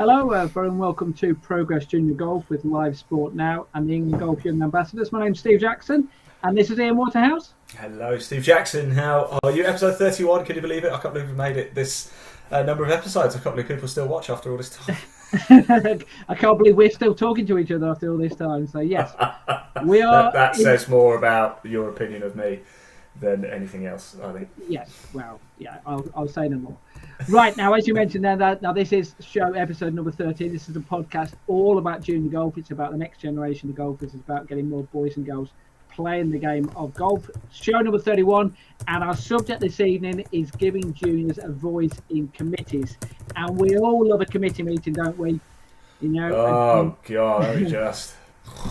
Hello, very and welcome to Progress Junior Golf with Live Sport Now and the England Golf Young Ambassadors. My name's Steve Jackson, and this is Ian Waterhouse. Hello, Steve Jackson. How are you? Episode 31. Can you believe it? I can't believe we've made it this number of episodes. I can't believe people still watch after all this time. I can't believe we're still talking to each other after all this time. So yes, we are. That says more about your opinion of me than anything else, I think. Yes. Well, yeah. I'll say no more. Right, now, as you mentioned there, now this is show episode number 13. This is a podcast all about junior golf. It's about the next generation of golfers. It's about getting more boys and girls playing the game of golf. Show number 31, and our subject this evening is giving juniors a voice in committees. And we all love a committee meeting, don't we? You know. Oh God, let me just.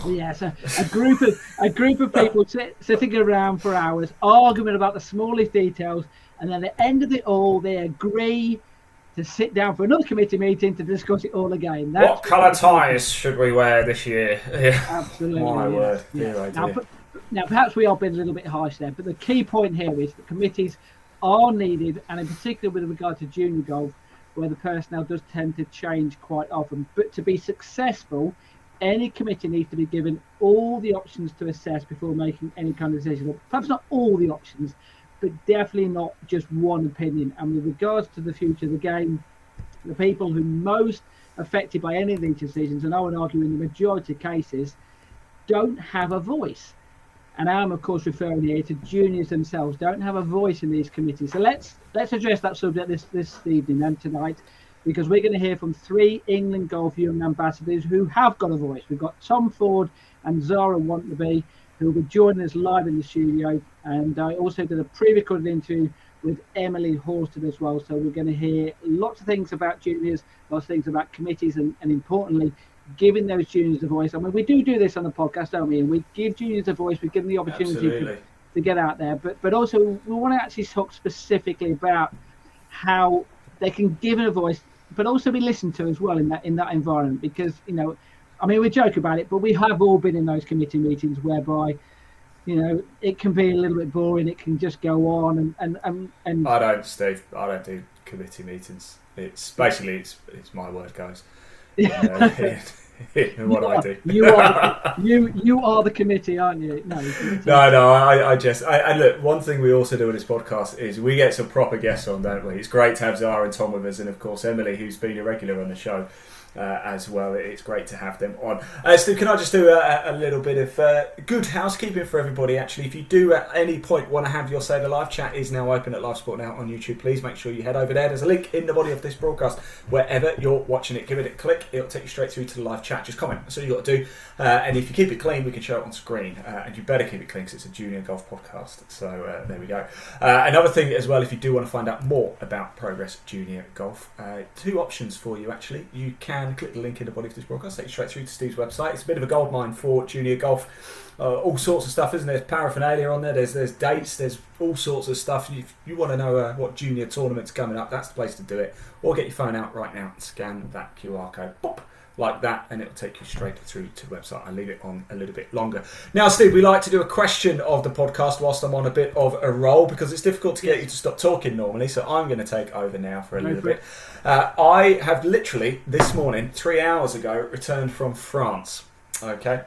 Yes, a group of people sitting around for hours, arguing about the smallest details. And then at the end of it all, they agree to sit down for another committee meeting to discuss it all again. What colour ties should we wear this year? Absolutely. My word. Yes. Now, perhaps we are being a little bit harsh there, but the key point here is that committees are needed, and in particular with regard to junior golf, where the personnel does tend to change quite often. But to be successful, any committee needs to be given all the options to assess before making any kind of decision. Perhaps not all the options, but definitely not just one opinion. And with regards to the future of the game, the people who most affected by any of these decisions, and I would argue in the majority of cases, don't have a voice. And I'm of course referring here to juniors themselves, don't have a voice in these committees. So let's address that subject this evening and tonight, because we're going to hear from three England Golf Young Ambassadors who have got a voice. We've got Tom Ford and Zara Wantaby, who will be joining us live in the studio. And I also did a pre-recorded interview with Emily Horsted as well. So we're going to hear lots of things about juniors, lots of things about committees, and importantly, giving those juniors a voice. I mean, we do this on the podcast, don't we? And we give juniors a voice, we give them the opportunity to get out there. But also, we want to actually talk specifically about how they can give it a voice, but also be listened to as well in that environment. Because, you know, I mean, we joke about it, but we have all been in those committee meetings whereby, you know, it can be a little bit boring. It can just go on and. I don't, Steve. I don't do committee meetings. It's basically it's my word, guys. What I do. You are the committee, aren't you? No. I look. One thing we also do on this podcast is we get some proper guests on, don't we? It's great to have Zara and Tom with us, and of course Emily, who's been a regular on the show. As well, it's great to have them on. Steve, can I just do a little bit of good housekeeping for everybody? Actually, if you do at any point want to have your say, the live chat is now open at Live Sport Now on YouTube. Please make sure you head over there. There's a link in the body of this broadcast wherever you're watching it. Give it a click. It'll take you straight through to the live chat. Just comment. That's all you got to do. And if you keep it clean, we can show it on screen. And you better keep it clean because it's a junior golf podcast. So there we go. Another thing as well, if you do want to find out more about Progress Junior Golf, two options for you actually. You can click the link in the body of this broadcast, take you straight through to Steve's website. It's a bit of a goldmine for junior golf. All sorts of stuff, isn't there? There's paraphernalia on there, there's dates, there's all sorts of stuff. If you want to know what junior tournament's coming up, that's the place to do it. Or get your phone out right now and scan that QR code, pop, like that, and it'll take you straight through to the website. I'll leave it on a little bit longer. Now, Steve, we like to do a question of the podcast whilst I'm on a bit of a roll, because it's difficult to get you to stop talking normally, so I'm going to take over now for a little bit. I have literally, this morning, 3 hours ago, returned from France, okay?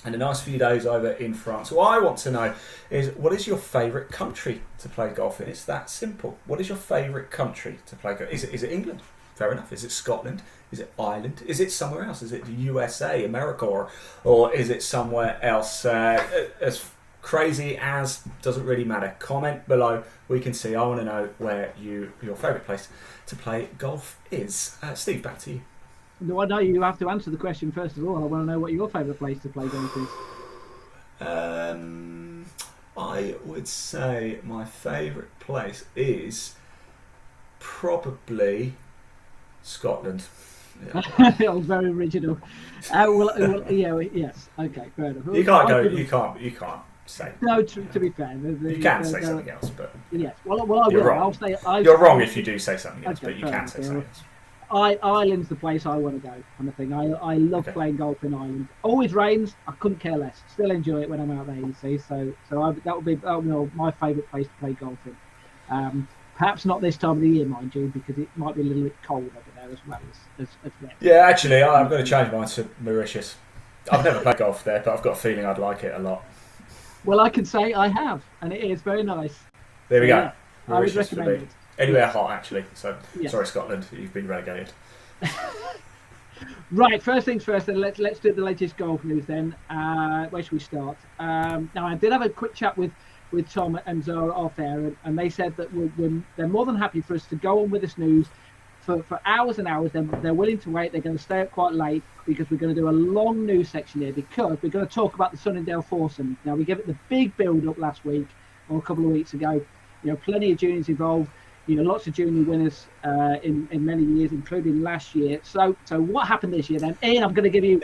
And a nice few days over in France. What I want to know is, what is your favourite country to play golf in? It's that simple. What is your favourite country to play golf in? Is it England? Fair enough. Is it Scotland? Is it Ireland? Is it somewhere else? Is it the USA, America, or is it somewhere else? As crazy as, doesn't really matter. Comment below. We can see. I want to know where your favourite place to play golf is. Steve, back to you. No, I know you have to answer the question first of all. I want to know what your favourite place to play golf is. I would say my favourite place is probably Scotland. Yeah. It was very original. Yes. Okay, fair enough. You can't go. You can't say. No, to be fair, you can say something else, but yes. Well, I you're will. Wrong. I'll say. You're wrong if you do say something else, okay, but you can say something else. Ireland's the place I want to go, kind of thing. I love playing golf in Ireland. Always rains. I couldn't care less. Still enjoy it when I'm out there. You see, that would be my favourite place to play golf in. Perhaps not this time of the year, mind you, because it might be a little bit cold over there as well as wet. Yeah, actually, I'm going to change mine to Mauritius. I've never played golf there, but I've got a feeling I'd like it a lot. Well, I can say I have, and it is very nice. There we go. Yeah, I would recommend it. Anywhere hot, actually. So, yes. Sorry, Scotland, you've been relegated. Right, first things first, then let's do the latest golf news then. Where should we start? Now, I did have a quick chat with Tom and Zara off air, and they said that they're more than happy for us to go on with this news for hours and hours. They're willing to wait. They're going to stay up quite late because we're going to do a long news section here because we're going to talk about the Sunningdale foursomes. Now, we gave it the big build-up last week or a couple of weeks ago. Plenty of juniors involved. Lots of junior winners in many years, including last year. So what happened this year then? Ian, I'm going to give you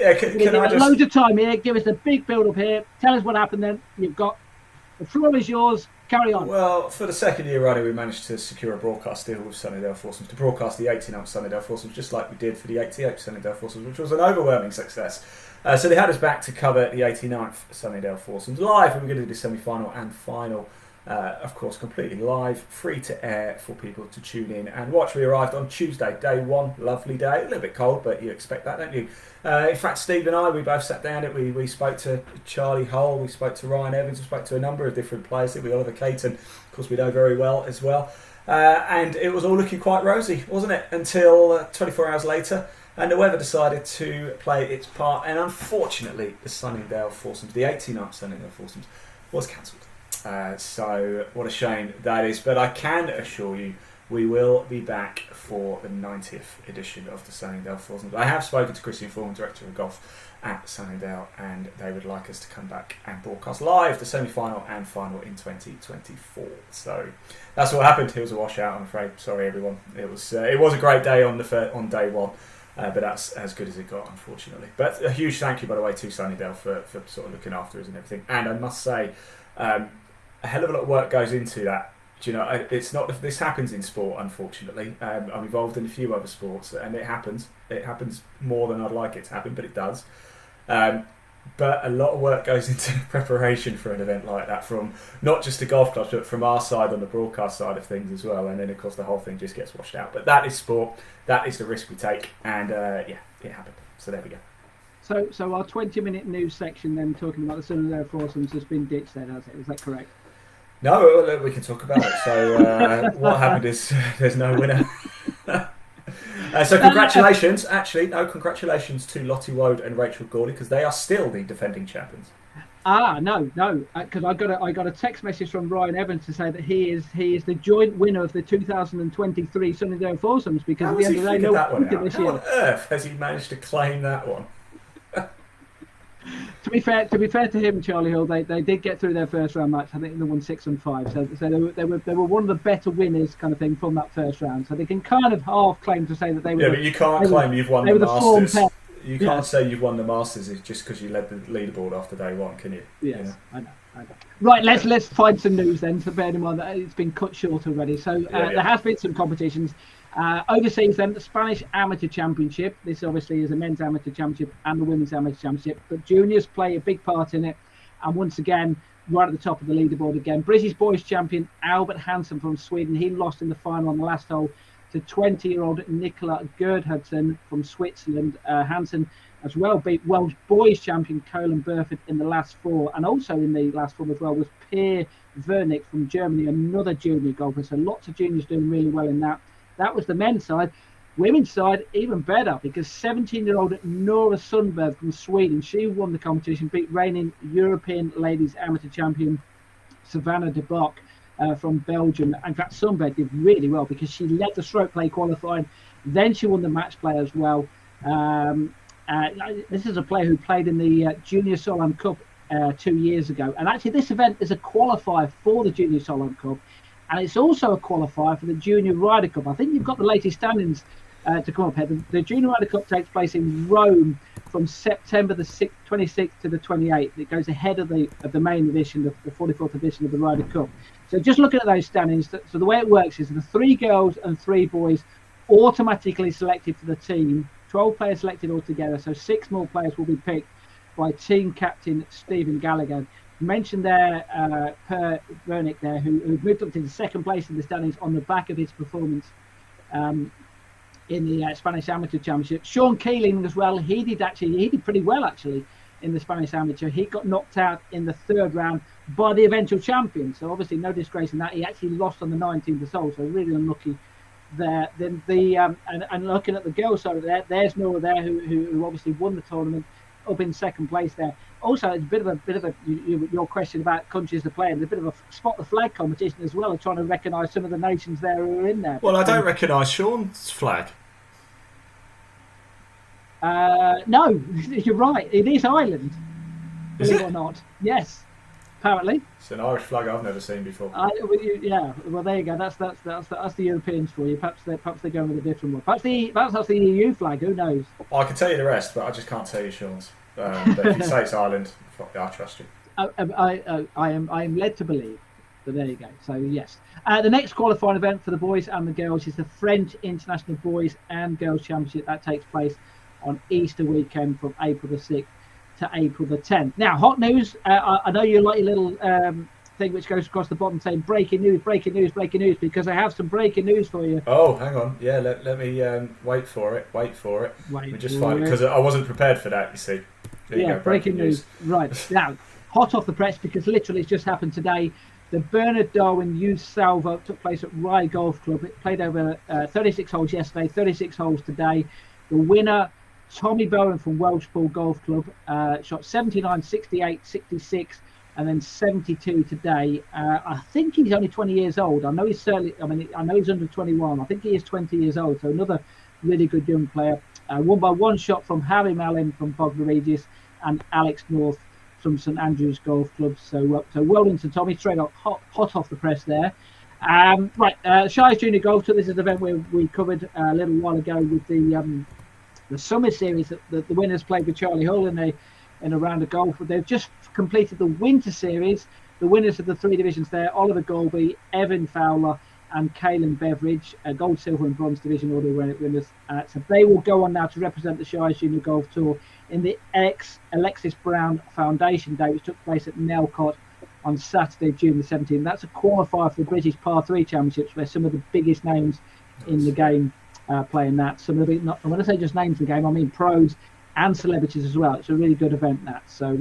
loads of time here. Give us the big build-up here. Tell us what happened then. The floor is yours. Carry on. Well, for the second year running, we managed to secure a broadcast deal with Sunningdale Foursomes to broadcast the 89th Sunningdale Foursomes, just like we did for the 88th Sunningdale Foursomes, which was an overwhelming success. So they had us back to cover the 89th Sunningdale Foursomes live, and we're going to do the semi-final and final. Of course, completely live, free to air for people to tune in and watch. We arrived on Tuesday, day one, lovely day, a little bit cold, but you expect that, don't you? In fact, Steve and I, we both sat down, we spoke to Charlie Hull, we spoke to Ryan Evans, we spoke to a number of different players, didn't we? Oliver Caton, of course, we know very well as well. And it was all looking quite rosy, wasn't it? Until 24 hours later, and the weather decided to play its part, and unfortunately, the Sunningdale Foursomes, the 89th Sunningdale Foursomes, was cancelled. So what a shame that is, but I can assure you we will be back for the 90th edition of the Sunningdale Foursomes. I have spoken to Christian Foreman, Director of Golf at Sunningdale, and they would like us to come back and broadcast live the semi-final and final in 2024. So that's what happened. It was a washout, I'm afraid. Sorry everyone. It was a great day on day one. But that's as good as it got, unfortunately. But a huge thank you, by the way, to Sunningdale for sort of looking after us and everything. And I must say, a hell of a lot of work goes into that. It's not. This happens in sport, unfortunately. I'm involved in a few other sports, and it happens. It happens more than I'd like it to happen, but it does. But a lot of work goes into preparation for an event like that, from not just the golf clubs, but from our side on the broadcast side of things as well. And then, of course, the whole thing just gets washed out. But that is sport. That is the risk we take. And it happened. So there we go. So our 20-minute news section then, talking about the Sunningdale Foursomes, has been ditched then, has it? Is that correct? No, we can talk about it. So what happened is there's no winner. So congratulations, congratulations to Lottie Woad and Rachel Gawley, because they are still the defending champions. No, because I got a text message from Ryan Evans to say that he is the joint winner of the 2023 Sunningdale Foursomes, because at the end of the day, How on earth has he managed to claim that one? To be fair to him, Charlie Hill, they did get through their first round match. I think they won 6-5. So they were one of the better winners, kind of thing, from that first round. So they can kind of half claim to say that they were. Yeah, but you can't claim you've won the Masters. You can't say you've won the Masters just because you led the leaderboard after day one, can you? Yes, I know. Right, let's find some news then. So bear in mind that it's been cut short already. So there has been some competitions. Overseas then, the Spanish Amateur Championship. This obviously is a men's amateur championship and the women's amateur championship, but juniors play a big part in it. And once again, right at the top of the leaderboard again, British boys champion Albert Hansen from Sweden. He lost in the final on the last hole to 20-year-old Nicola Gerdhudson from Switzerland. Hansen as well beat Welsh boys champion Colin Burford in the last four, and also in the last four as well was Pierre Vernick from Germany, another junior golfer. So lots of juniors doing really well in that. That was the men's side. Women's side, even better, because 17-year-old Nora Sundberg from Sweden, she won the competition, beat reigning European ladies amateur champion Savannah de Bock from Belgium. In fact, Sundberg did really well because she led the stroke play qualifying. Then she won the match play as well. This is a player who played in the Junior Solheim Cup 2 years ago. And actually, this event is a qualifier for the Junior Solheim Cup. And it's also a qualifier for the Junior Ryder Cup. I think you've got the latest standings to come up here. The Junior Ryder Cup takes place in Rome from September the 26th to the 28th. It goes ahead of the main edition, the 44th edition of the Ryder Cup. So just looking at those standings, so the way it works is the 3 girls and 3 boys automatically selected for the team. 12 players selected altogether, so 6 more players will be picked by team captain Stephen Gallagher. mentioned there Per Vernick there, who moved up to the second place in the standings on the back of his performance in the Spanish Amateur Championship. Sean Keeling as well. He did pretty well actually in the Spanish Amateur. He got knocked out in the third round by the eventual champion. So obviously no disgrace in that. He actually lost on the 19th hole, so really unlucky there. Then and looking at the girls side of there, there's Nora there who obviously won the tournament up in second place there. Also, it's a bit of a your question about countries to play in. There's a bit of a spot the flag competition as well, of trying to recognise some of the nations there who are in there. Well, I don't recognise Sean's flag. No, you're right. It is Ireland. Is Believe it? it or not? Yes, apparently. It's an Irish flag I've never seen before. Yeah. Well, there you go. That's the Europeans for you. Perhaps they're going with a different one. Perhaps that's the EU flag. Who knows? Well, I can tell you the rest, but I just can't tell you Sean's. But if you say it's Ireland, I trust you. I am led to believe. But there you go. So yes, the next qualifying event for the boys and the girls is the French International Boys and Girls Championship. That takes place on Easter weekend from April the 6th to April the 10th. Now, hot news. I know you like your little thing which goes across the bottom saying breaking news, because I have some breaking news for you. Oh, hang on. Yeah, let me wait for it. Let me just find it, because I wasn't prepared for that, you see. There you go, breaking news. Right. Now, hot off the press, because literally it's just happened today. The Bernard Darwin Youth Salvo took place at Rye Golf Club. It played over 36 holes yesterday, 36 holes today. The winner, Tommy Bowen from Welshpool Golf Club, shot 79, 68, 66, and then 72 today. I think he's only 20 years old. I know he's under 21. I think he is 20 years old. So another really good young player. Won by one shot from Harry Mallin from Bognor Regis and Alex North from St Andrews Golf Club. So well done to Tommy. Straight up hot off the press there. Right, Shires Junior Golf Tour. This is an event we covered a little while ago with the Summer Series that the winners played with Charlie Hull in a round of golf. They've just completed the Winter Series. The winners of the three divisions there: Oliver Golby, Evan Fowler, and Caelan Beveridge, gold, silver, and bronze division order winners. So they will go on now to represent the Shires Junior Golf Tour in the Alexis Brown Foundation Day, which took place at Nelcott on Saturday, June the 17th. That's a qualifier for the British Par 3 Championships, where some of the biggest names in the game playing that. Some of the when I say just names in the game, I mean pros and celebrities as well. It's a really good event, that. So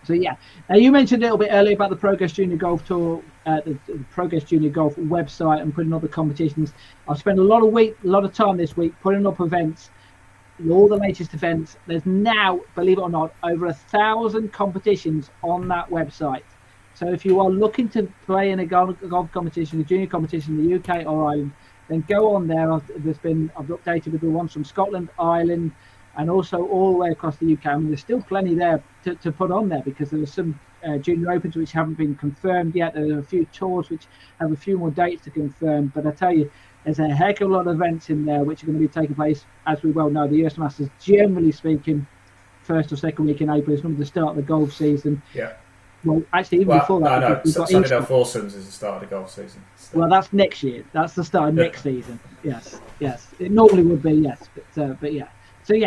yeah. Now, you mentioned a little bit earlier about the Progress Junior Golf Tour, the Progress Junior Golf website, and putting up the competitions. I've spent a lot of time this week putting up events, all the latest events. There's now, believe it or not, over 1,000 competitions on that website. So if you are looking to play in a golf competition, a junior competition in the UK or Ireland, then go on there. I've updated with the ones from Scotland, Ireland, and also all the way across the UK. I mean, there's still plenty there to put on there, because there are some junior opens which haven't been confirmed yet. There are a few tours which have a few more dates to confirm. But I tell you, there's a heck of a lot of events in there which are going to be taking place, as we well know. The US Masters, generally speaking, first or second week in April is normally the start of the golf season. Yeah. Well, actually, even before that, no. we've got Sunnydale Foursomes is the start of the golf season. So. Well, that's next year. That's the start of next season. Yes. It normally would be, yes, but yeah.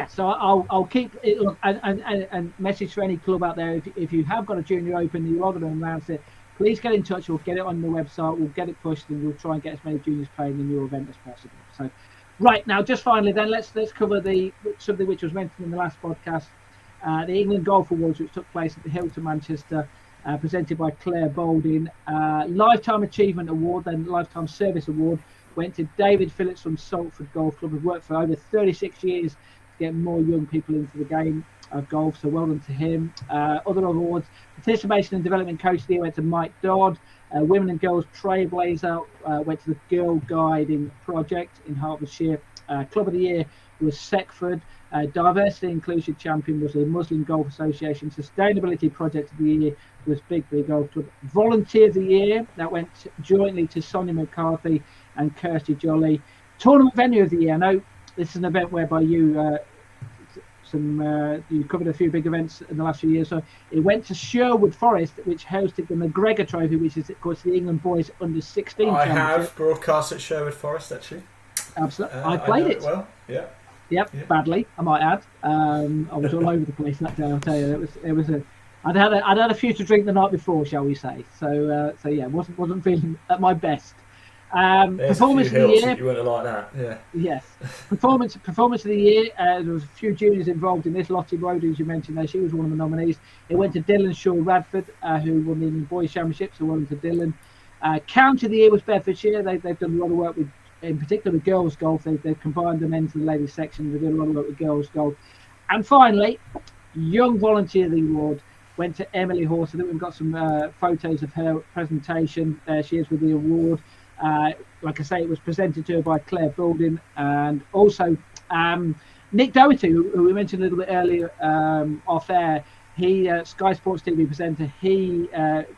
So I'll keep it. Look, and message for any club out there: if you have got a junior open, you are going to announce it. Please get in touch. We'll get it on the website. We'll get it pushed, and we'll try and get as many juniors playing in your event as possible. So, right now, just finally, then let's cover something which was mentioned in the last podcast: the England Golf Awards, which took place at the Hilton Manchester. Presented by Claire Balding. Lifetime Achievement Award, then Lifetime Service Award, went to David Phillips from Salford Golf Club, who worked for over 36 years to get more young people into the game of golf, so well done to him. Other awards: Participation and Development Coach of the Year went to Mike Dodd. Women and Girls Trailblazer went to the Girl Guiding Project in Hertfordshire. Club of the Year was Seckford. Diversity Inclusion Champion was the Muslim Golf Association. Sustainability Project of the Year was Big Golf Club. Volunteer of the Year, that went jointly to Sonia McCarthy and Kirsty Jolly. Tournament Venue of the Year. I know this is an event whereby you covered a few big events in the last few years. So it went to Sherwood Forest, which hosted the McGregor Trophy, which is, of course, the England Boys Under 16 I Championship. have broadcast at Sherwood Forest, actually. Absolutely. I played it. Well, yeah. Yep, badly, I might add. I was all over the place that day. I'll tell you, it was I'd had a few to drink the night before, shall we say? So yeah, wasn't feeling at my best. There's a few Performance of the hills year. that you wouldn't like that. Yeah. Yes, performance of the year. There was a few juniors involved in this. Lottie Brody, as you mentioned there, she was one of the nominees. It went to Dylan Shaw Radford, who won the England Boys Championship, so well to Dylan. County of the year was Bedfordshire. They've done a lot of work with, in particular, with girls golf. They've combined the men's and ladies section. They've done a lot of work with girls golf. And finally, Young Volunteer of the Award went to Emily Horsted. We've got some photos of her presentation. There she is with the award. Like I say, it was presented to her by Claire Boulding, and also Nick Doherty, who we mentioned a little bit earlier off air. He, Sky Sports TV presenter, he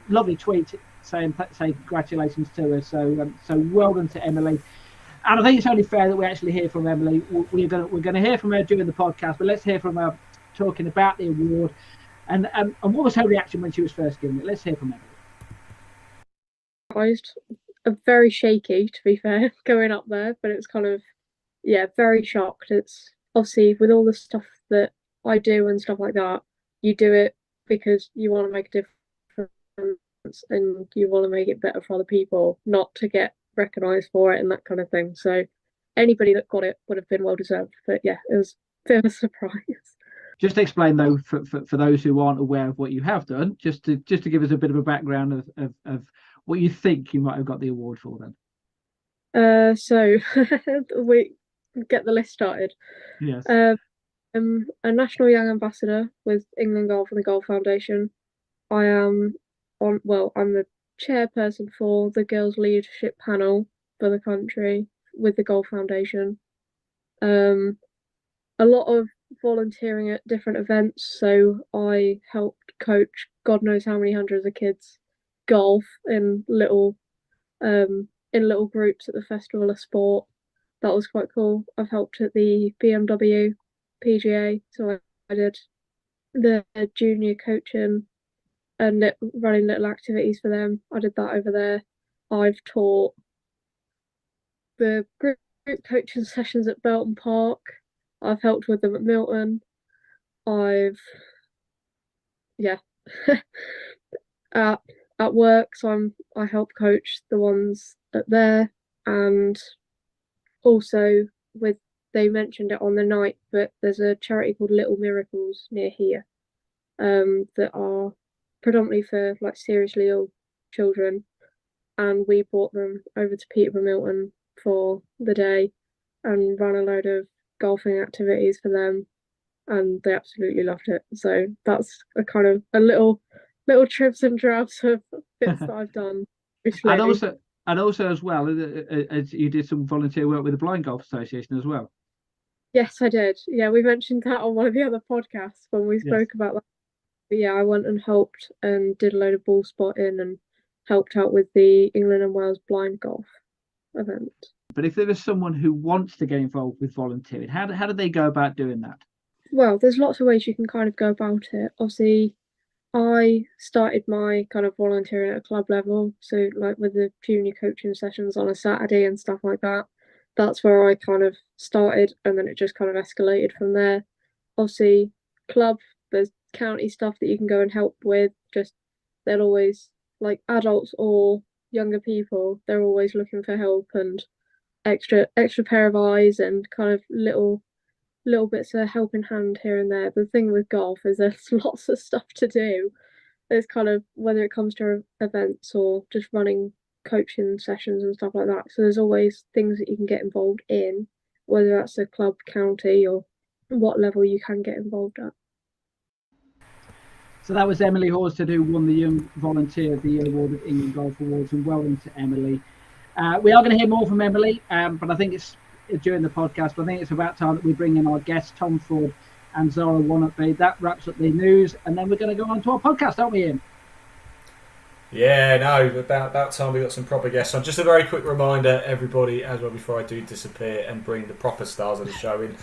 lovely tweet saying congratulations to her. So well done to Emily. And I think it's only fair that we actually hear from Emily. We're going to hear from her during the podcast, but let's hear from her talking about the award and what was her reaction when she was first given it. Let's hear from Emily. I was very shaky, to be fair, going up there, but it's kind of, yeah, very shocked. It's obviously with all the stuff that I do and stuff like that, you do it because you want to make a difference and you want to make it better for other people, not to get recognised for it and that kind of thing. So anybody that got it would have been well deserved. But yeah, it was a bit of a surprise. Just explain though, for those who aren't aware of what you have done, just to give us a bit of a background of what you think you might have got the award for then. So we get the list started. Yes. I'm a National Young Ambassador with England Golf and the Golf Foundation. I'm the chairperson for the Girls Leadership Panel for the country with the Golf Foundation. A lot of volunteering at different events, so I helped coach God knows how many hundreds of kids golf in little groups at the Festival of Sport. That was quite cool. I've helped at the BMW PGA, so I did the junior coaching and running little activities for them. I did that over there. I've taught the group coaching sessions at Belton Park. I've helped with them at Milton. At work, so I help coach the ones at there, and also they mentioned it on the night, but there's a charity called Little Miracles near here, that are predominantly for like seriously ill children, and we brought them over to Peterborough Milton for the day and ran a load of golfing activities for them, and they absolutely loved it. So that's a kind of a little trips and drabs of bits that I've done. And also as well, as you did some volunteer work with the Blind Golf Association as well. Yes, I did. Yeah, we mentioned that on one of the other podcasts when we spoke about that. But yeah, I went and helped and did a load of ball spotting and helped out with the England and Wales blind golf event. But if there is someone who wants to get involved with volunteering, how do they go about doing that? Well, there's lots of ways you can kind of go about it. Obviously, I started my kind of volunteering at a club level, so like with the junior coaching sessions on a Saturday and stuff like that. That's where I kind of started, and then it just kind of escalated from there. Obviously, club, there's county stuff that you can go and help with. Just they'll always, like adults or younger people, they're always looking for help and extra pair of eyes and kind of little bits of helping hand here and there. The thing with golf is there's lots of stuff to do. There's kind of, whether it comes to events or just running coaching sessions and stuff like that. So there's always things that you can get involved in, whether that's a club, county, or what level you can get involved at. So that was Emily Horsted, who won the Young Volunteer of the Year award at England Golf Awards, and well done to Emily. We are going to hear more from Emily, but I think it's during the podcast. But I think it's about time that we bring in our guests, Tom Ford and Zara Wannabe. That wraps up the news, and then we're going to go on to our podcast, aren't we, Ian? Yeah, no, about time we got some proper guests on. Just a very quick reminder, everybody, as well, before I do disappear and bring the proper stars of the show in.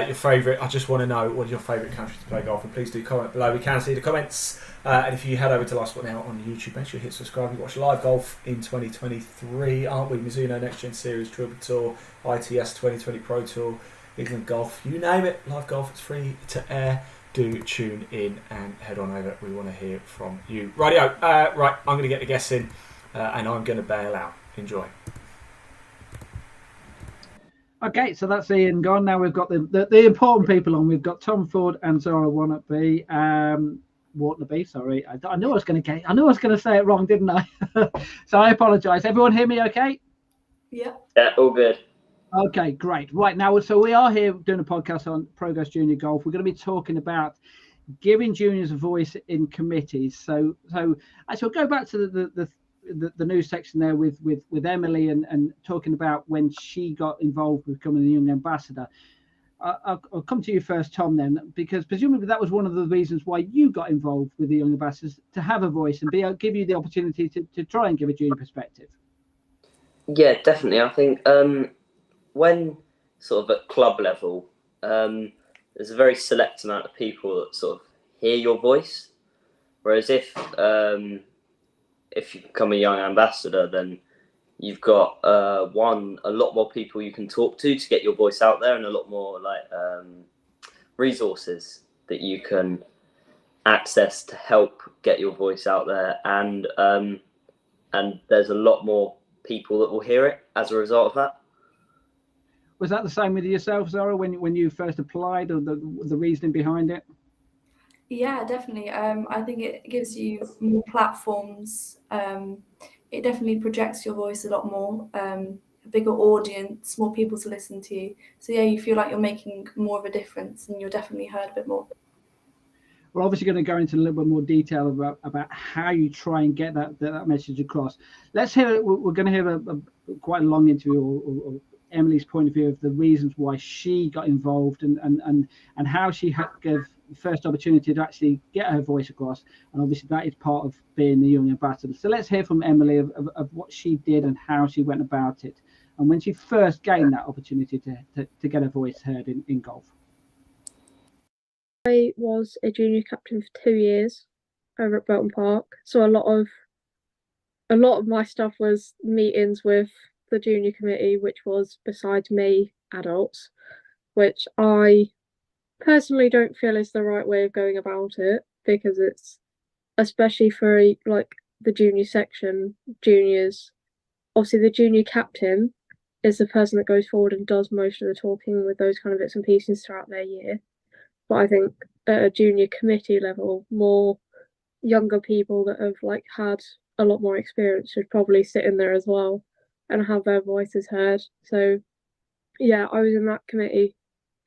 Your favourite, I just want to know, what is your favourite country to play golf? And please do comment below. We can see the comments. And if you head over to Live Sport Now on YouTube, make sure you hit subscribe. We watch live golf in 2023, aren't we? Mizuno Next Gen Series, Trilby Tour, ITS 2020 Pro Tour, England Golf, you name it. Live golf, it's free to air. do tune in and head on over. We want to hear from you. Rightio. Right, I'm going to get the guests in and I'm going to bail out. Enjoy. Okay, so that's Ian gone. Now we've got the important people on. We've got Tom Ford and Zara Wannabe. Waternaby, sorry. I knew I was going to say it wrong, didn't I? So I apologise. Everyone hear me okay? Yeah. Yeah, all good. Okay, great. Right now, so we are here doing a podcast on Progress Junior Golf. We're going to be talking about giving juniors a voice in committees. So actually, we'll go back to the news section there with Emily and talking about when she got involved with becoming a young ambassador. I'll come to you first, Tom, then, because presumably that was one of the reasons why you got involved with the young ambassadors, to have a voice and give you the opportunity to try and give a junior perspective. Yeah, definitely. I think when sort of at club level, there's a very select amount of people that sort of hear your voice. Whereas if you become a young ambassador, then you've got a lot more people you can talk to get your voice out there, and a lot more resources that you can access to help get your voice out there, and there's a lot more people that will hear it as a result of that. Was that the same with yourself, Zara, when you first applied, or the reasoning behind it? Yeah, definitely. I think it gives you more platforms. It definitely projects your voice a lot more. A bigger audience, more people to listen to you. So yeah, you feel like you're making more of a difference, and you're definitely heard a bit more. We're obviously going to go into a little bit more detail about how you try and get that message across. Let's hear. We're going to hear quite a long interview, or Emily's point of view of the reasons why she got involved and how she had gave the first opportunity to actually get her voice across. And obviously that is part of being the young ambassador. So let's hear from Emily of what she did and how she went about it, and when she first gained that opportunity to get her voice heard in golf. I was a junior captain for 2 years over at Belton Park, so a lot of my stuff was meetings with the junior committee, which was, besides me, adults, which I personally don't feel is the right way of going about it, because it's, especially for like the junior section, juniors, obviously the junior captain is the person that goes forward and does most of the talking with those kind of bits and pieces throughout their year. But I think at a junior committee level, more younger people that have had a lot more experience should probably sit in there as well and have their voices heard. So yeah, I was in that committee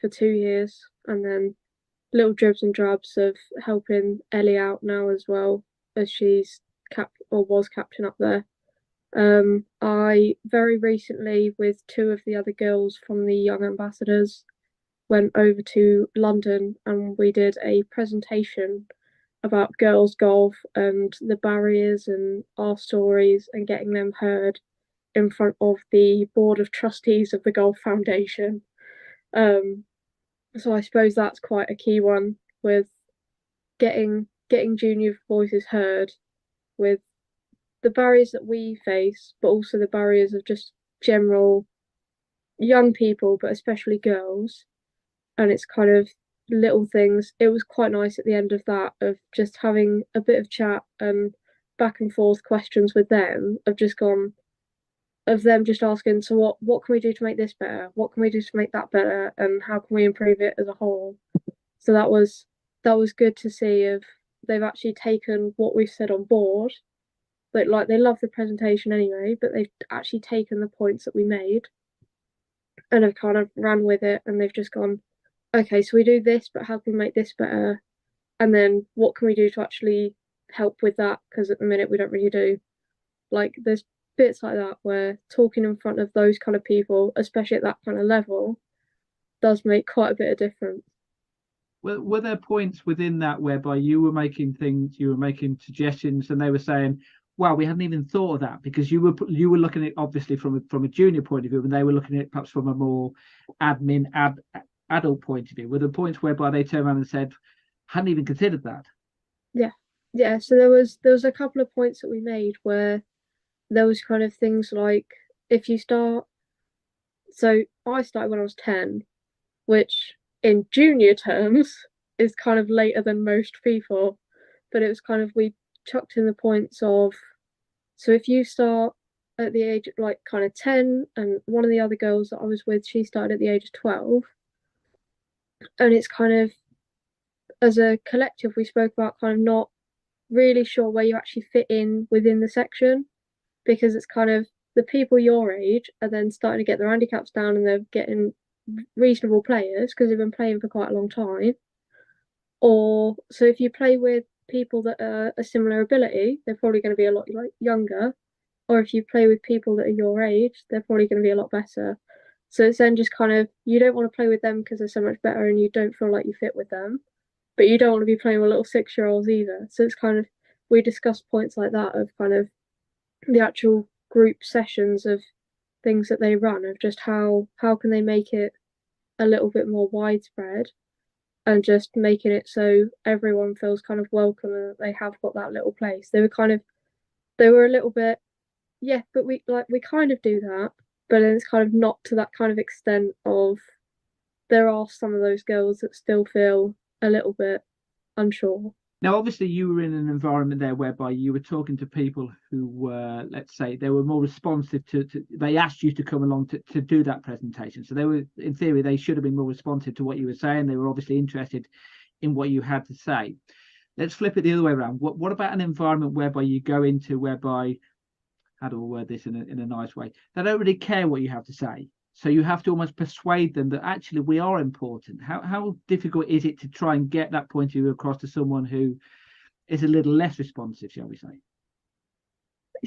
for 2 years, and then little dribs and drabs of helping Ellie out now as well, as she's was captain up there. I very recently, with 2 of the other girls from the Young Ambassadors, went over to London, and we did a presentation about girls golf and the barriers and our stories, and getting them heard in front of the board of trustees of the Golf Foundation. So I suppose that's quite a key one, with getting junior voices heard, with the barriers that we face, but also the barriers of just general young people, but especially girls. And it's kind of little things. It was quite nice at the end of that, of just having a bit of chat and back and forth questions with them, of them just asking, so what can we do to make this better? What can we do to make that better? And how can we improve it as a whole? So that was good to see, if they've actually taken what we've said on board. But they love the presentation anyway, but they've actually taken the points that we made and have kind of ran with it, and they've just gone, okay, so we do this, but how can we make this better? And then what can we do to actually help with that? Because at the minute we don't really do. There's bits like that where talking in front of those kind of people, especially at that kind of level, does make quite a bit of difference. Were there points within that whereby you were making suggestions, and they were saying, well, we hadn't even thought of that, because you were looking at it obviously from a junior point of view, and they were looking at it perhaps from a more adult point of view? Were there points whereby they turned around and said, hadn't even considered that? Yeah, so there was a couple of points that we made where there was kind of things like, if you start, so I started when I was 10, which in junior terms is kind of later than most people, but it was kind of, we chucked in the points of, so if you start at the age of like kind of 10, and one of the other girls that I was with, she started at the age of 12, and it's kind of, as a collective, we spoke about kind of not really sure where you actually fit in within the section, because it's kind of the people your age are then starting to get their handicaps down and they're getting reasonable players because they've been playing for quite a long time. Or so if you play with people that are a similar ability, they're probably going to be a lot like younger. Or if you play with people that are your age, they're probably going to be a lot better. So it's then just kind of, you don't want to play with them because they're so much better and you don't feel like you fit with them, but you don't want to be playing with little 6-year-olds either. So it's kind of, we discussed points like that of kind of the actual group sessions of things that they run, of just how can they make it a little bit more widespread and just making it so everyone feels kind of welcome and that they have got that little place. They were a little bit, yeah, but we kind of do that, but then it's kind of not to that kind of extent of, there are some of those girls that still feel a little bit unsure. Now, obviously, you were in an environment there whereby you were talking to people who were, let's say, they were more responsive to they asked you to come along to do that presentation. So they were, in theory, they should have been more responsive to what you were saying. They were obviously interested in what you had to say. Let's flip it the other way around. What about an environment whereby you go into, whereby, how do I word this in a nice way? They don't really care what you have to say. So you have to almost persuade them that actually we are important. How difficult is it to try and get that point of view across to someone who is a little less responsive, shall we say?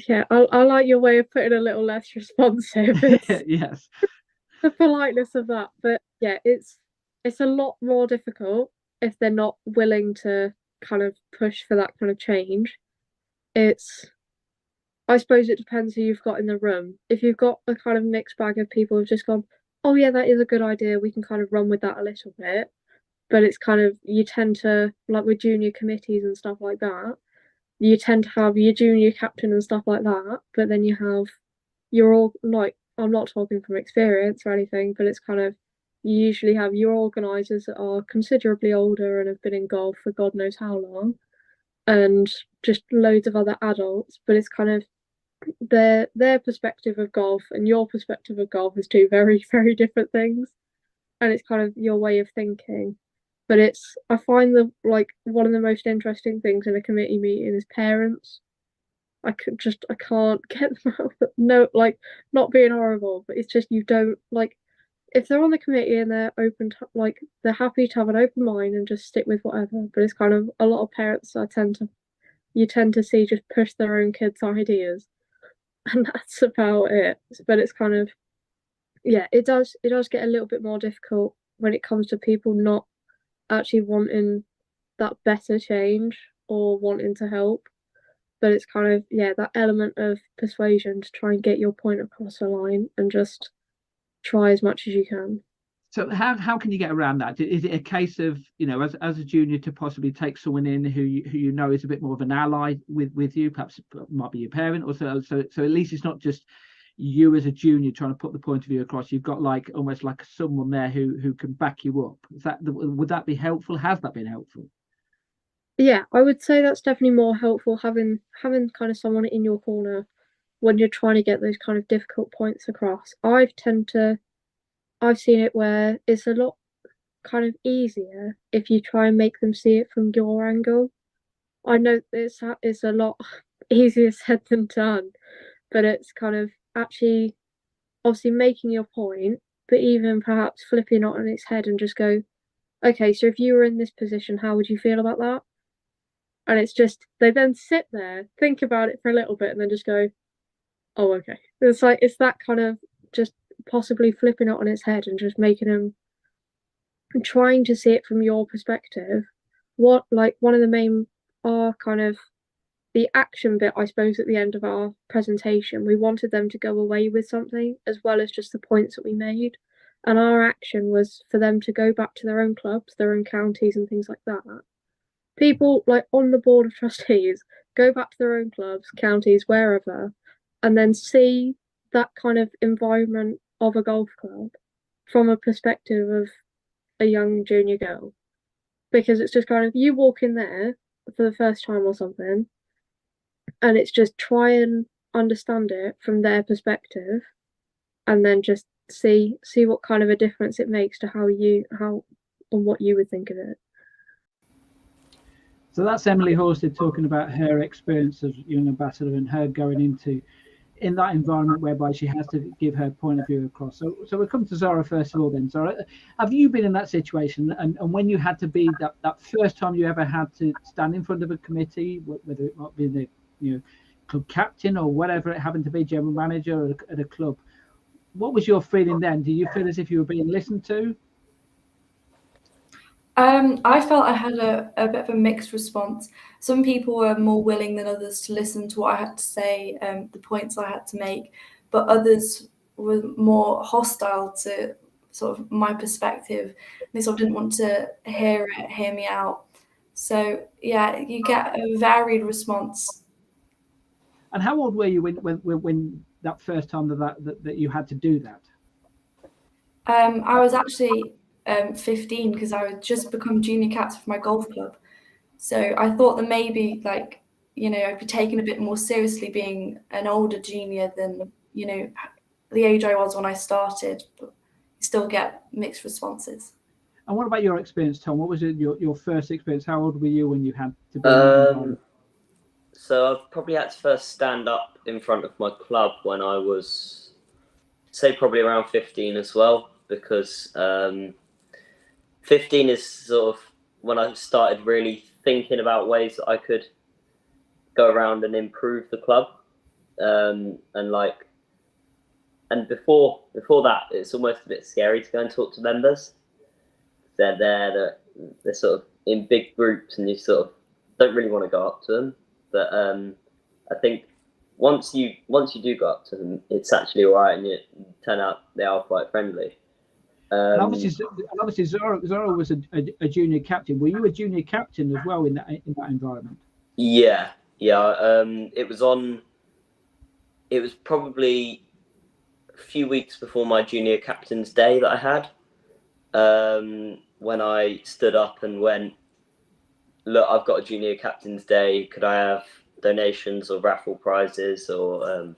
Yeah, I like your way of putting a little less responsive. Yes. The politeness of that. But yeah, it's a lot more difficult if they're not willing to kind of push for that kind of change. I suppose it depends who you've got in the room. If you've got a kind of mixed bag of people who've just gone, oh yeah, that is a good idea, we can kind of run with that a little bit. But it's kind of, you tend to, like with junior committees and stuff like that, you tend to have your junior captain and stuff like that, but then you have all, like, I'm not talking from experience or anything, but it's kind of, you usually have your organisers that are considerably older and have been in golf for God knows how long, and just loads of other adults, but it's kind of their perspective of golf and your perspective of golf is two very, very different things. And it's kind of your way of thinking. But I find that, like, one of the most interesting things in a committee meeting is parents. I can't get them out. No, like, not being horrible, but it's just, you don't, like, if they're on the committee and they're open to, like, they're happy to have an open mind and just stick with whatever. But it's kind of, a lot of parents you tend to see just push their own kids' ideas, and that's about it. But it's kind of, yeah, it does get a little bit more difficult when it comes to people not actually wanting that better change or wanting to help. But it's kind of, yeah, that element of persuasion to try and get your point across the line and just try as much as you can. So how can you get around that? Is it a case of, as a junior, to possibly take someone in who you know is a bit more of an ally with you, perhaps it might be your parent, or so at least it's not just you as a junior trying to put the point of view across. You've got like almost like someone there who can back you up. Would that be helpful? Has that been helpful? Yeah, I would say that's definitely more helpful, having kind of someone in your corner when you're trying to get those kind of difficult points across. I've seen it where it's a lot kind of easier if you try and make them see it from your angle. I know it's a lot easier said than done, but it's kind of actually obviously making your point, but even perhaps flipping it on its head and just go, okay, so if you were in this position, how would you feel about that? And it's just, they then sit there, think about it for a little bit, and then just go, oh, okay. It's that kind of just possibly flipping it on its head and just making them, trying to see it from your perspective. One of the main, kind of the action bit, I suppose, at the end of our presentation, we wanted them to go away with something as well as just the points that we made. And our action was for them to go back to their own clubs, their own counties, and things like that. People like on the board of trustees go back to their own clubs, counties, wherever, and then see that kind of environment of a golf club from a perspective of a young junior girl. because it's just kind of you walk in there for the first time or something, and it's just try and understand it from their perspective, and then just see what kind of a difference it makes to how and what you would think of it. So that's Emily Horsted talking about her experience as young ambassador and her going into in that environment whereby she has to give her point of view across. So we'll come to Zara first of all then. Zara, have you been in that situation, and when you had to be that first time you ever had to stand in front of a committee, whether it might be the club captain or whatever it happened to be, general manager at a club, what was your feeling then? Do you feel as if you were being listened to? I felt I had a bit of a mixed response. Some people were more willing than others to listen to what I had to say, the points I had to make, but others were more hostile to sort of my perspective. They sort of didn't want to hear me out. So yeah, you get a varied response. And how old were you when that first time that you had to do that? I was actually 15 because I had just become junior captain for my golf club. So I thought that maybe I'd be taken a bit more seriously being an older junior than, the age I was when I started, but you still get mixed responses. And what about your experience, Tom? What was your first experience? How old were you when you had to be So I've probably had to first stand up in front of my club when I was, say, probably around 15 as well, because 15 is sort of when I started really thinking about ways that I could go around and improve the club. And before that, it's almost a bit scary to go and talk to members. They're there, they're sort of in big groups, and you sort of don't really want to go up to them. But I think once you do go up to them, it's actually all right, and you turn out they are quite friendly. And obviously, Zara was a junior captain. Were you a junior captain as well in that environment? Yeah. It was probably a few weeks before my junior captain's day that I had, when I stood up and went, look, I've got a junior captain's day. Could I have donations or raffle prizes or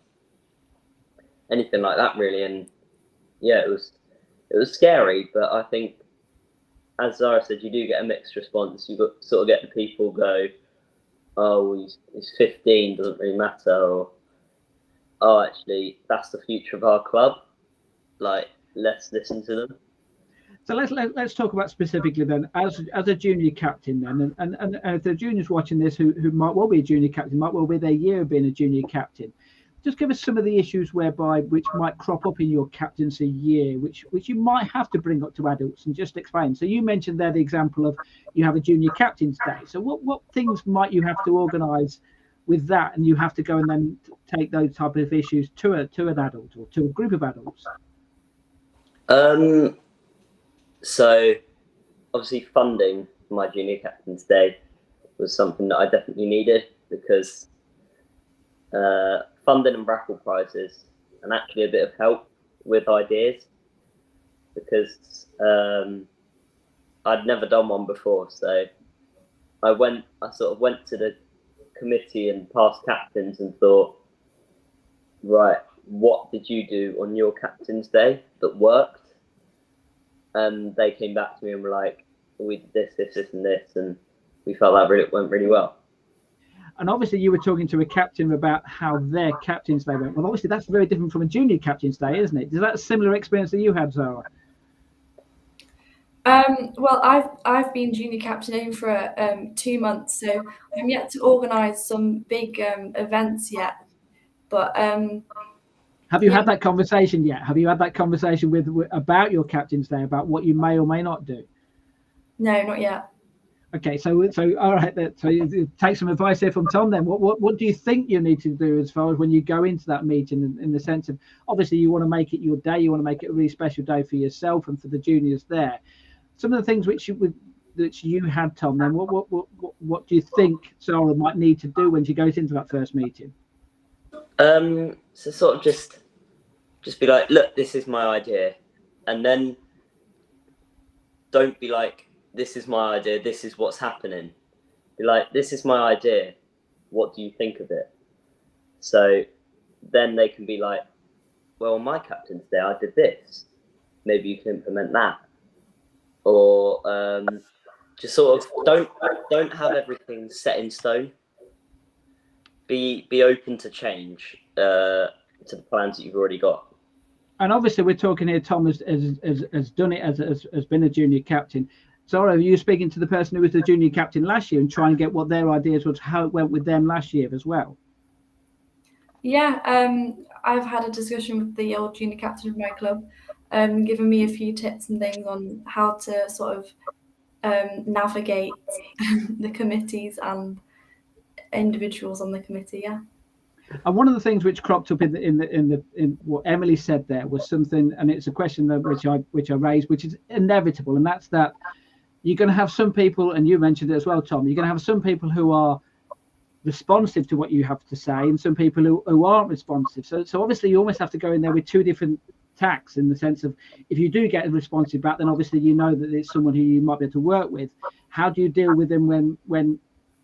anything like that, really? And yeah, it was scary, but I think, as Zara said, you do get a mixed response. You sort of get the people go, oh, he's 15, doesn't really matter, or oh, actually, that's the future of our club. Like, let's listen to them. So let's talk about specifically then as a junior captain then, and if the juniors watching this who might well be a junior captain, might well be their year of being a junior captain. Just give us some of the issues which might crop up in your captaincy year, which you might have to bring up to adults, and just explain. So you mentioned there the example of you have a junior captain's day. So what things might you have to organise with that, and you have to go and then take those type of issues to an adult or to a group of adults? So obviously funding for my junior captain's day was something that I definitely needed, because funding and raffle prizes, and actually a bit of help with ideas, because I'd never done one before. So I sort of went to the committee and past captains and thought, right, what did you do on your captain's day that worked? And they came back to me and were like, we did this, and this, and we felt that went really well. And obviously you were talking to a captain about how their captain's day went. Well, obviously that's very different from a junior captain's day, isn't it? Is that a similar experience that you had, Zara? Well, I've been junior captaining for 2 months, so I'm yet to organise some big events yet. But have you had that conversation yet? Have you had that conversation with about your captain's day, about what you may or may not do? No, not yet. Okay, so all right. So you take some advice here from Tom. Then, what do you think you need to do as far as when you go into that meeting, in the sense of obviously you want to make it your day, you want to make it a really special day for yourself and for the juniors there. Some of the things which you had, Tom. Then, what do you think Zara might need to do when she goes into that first meeting? So sort of just be like, look, this is my idea, and then don't be like, this is my idea, this is what's happening. Be like, this is my idea, what do you think of it? So then they can be like, well, on my captain's day I did this, maybe you can implement that. Or just sort of don't have everything set in stone. Be open to change to the plans that you've already got. And obviously, we're talking here. Tom has done it as been a junior captain. So, are you speaking to the person who was the junior captain last year and trying to get what their ideas was, how it went with them last year as well? Yeah, I've had a discussion with the old junior captain of my club, giving me a few tips and things on how to sort of navigate the committees and individuals on the committee. Yeah. And one of the things which cropped up in what Emily said there was something, and it's a question that which I raised, which is inevitable, and that's that you're going to have some people, and you mentioned it as well, Tom. You're going to have some people who are responsive to what you have to say, and some people who aren't responsive. So obviously, you almost have to go in there with two different tacks, in the sense of, if you do get a responsive back, then obviously you know that it's someone who you might be able to work with. How do you deal with them when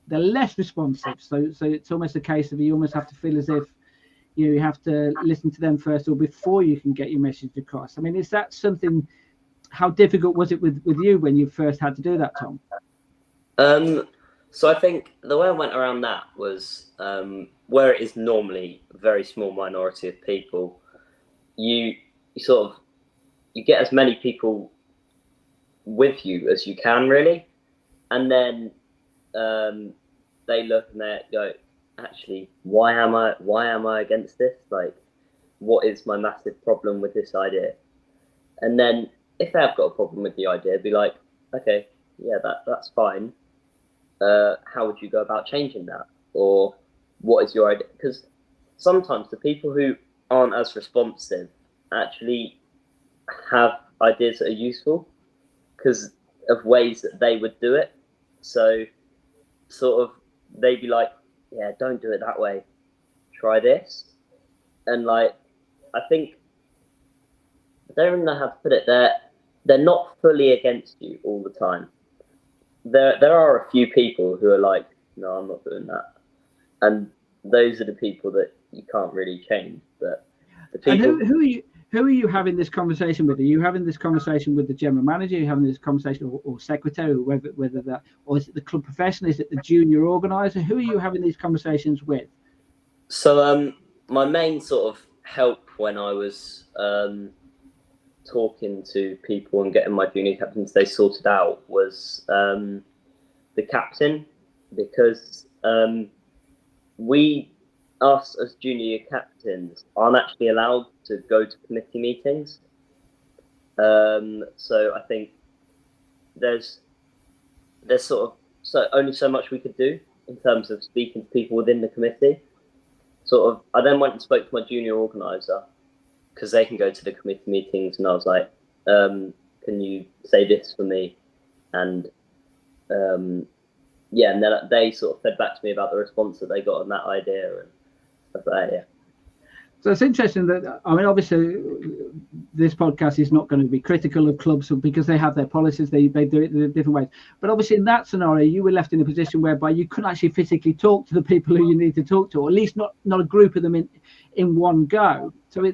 they're less responsive? So it's almost a case of, you almost have to feel as if you have to listen to them first, or before you can get your message across. I mean, is that something? How difficult was it with you when you first had to do that, Tom? So I think the way I went around that was, where it is normally a very small minority of people, you get as many people with you as you can, really, and then they look and they go, actually, why am I against this? Like, what is my massive problem with this idea? And then if they have got a problem with the idea, be like, okay, yeah, that's fine. How would you go about changing that? Or what is your idea? Because sometimes the people who aren't as responsive actually have ideas that are useful because of ways that they would do it. So sort of they'd be like, yeah, don't do it that way, try this. And like, I think, I don't even know how to put it, they're not fully against you all the time. There are a few people who are like, no, I'm not doing that, and those are the people that you can't really change. But the people. And who are you having this conversation with? Are you having this conversation with the general manager? Are you having this conversation or secretary, or whether that, or is it the club professional? Is it the junior organizer? Who are you having these conversations with? So my main sort of help when I was talking to people and getting my junior captains they sorted out was the captain, because us as junior captains aren't actually allowed to go to committee meetings. So I think there's sort of only so much we could do in terms of speaking to people within the committee. Sort of, I then went and spoke to my junior organizer, because they can go to the committee meetings, and I was like, can you say this for me? And yeah, and then they sort of fed back to me about the response that they got on that idea and stuff like that. Yeah. So it's interesting that, I mean, obviously this podcast is not going to be critical of clubs because they have their policies, they do it in different ways. But obviously in that scenario, you were left in a position whereby you couldn't actually physically talk to the people who you need to talk to, or at least not a group of them in one go. So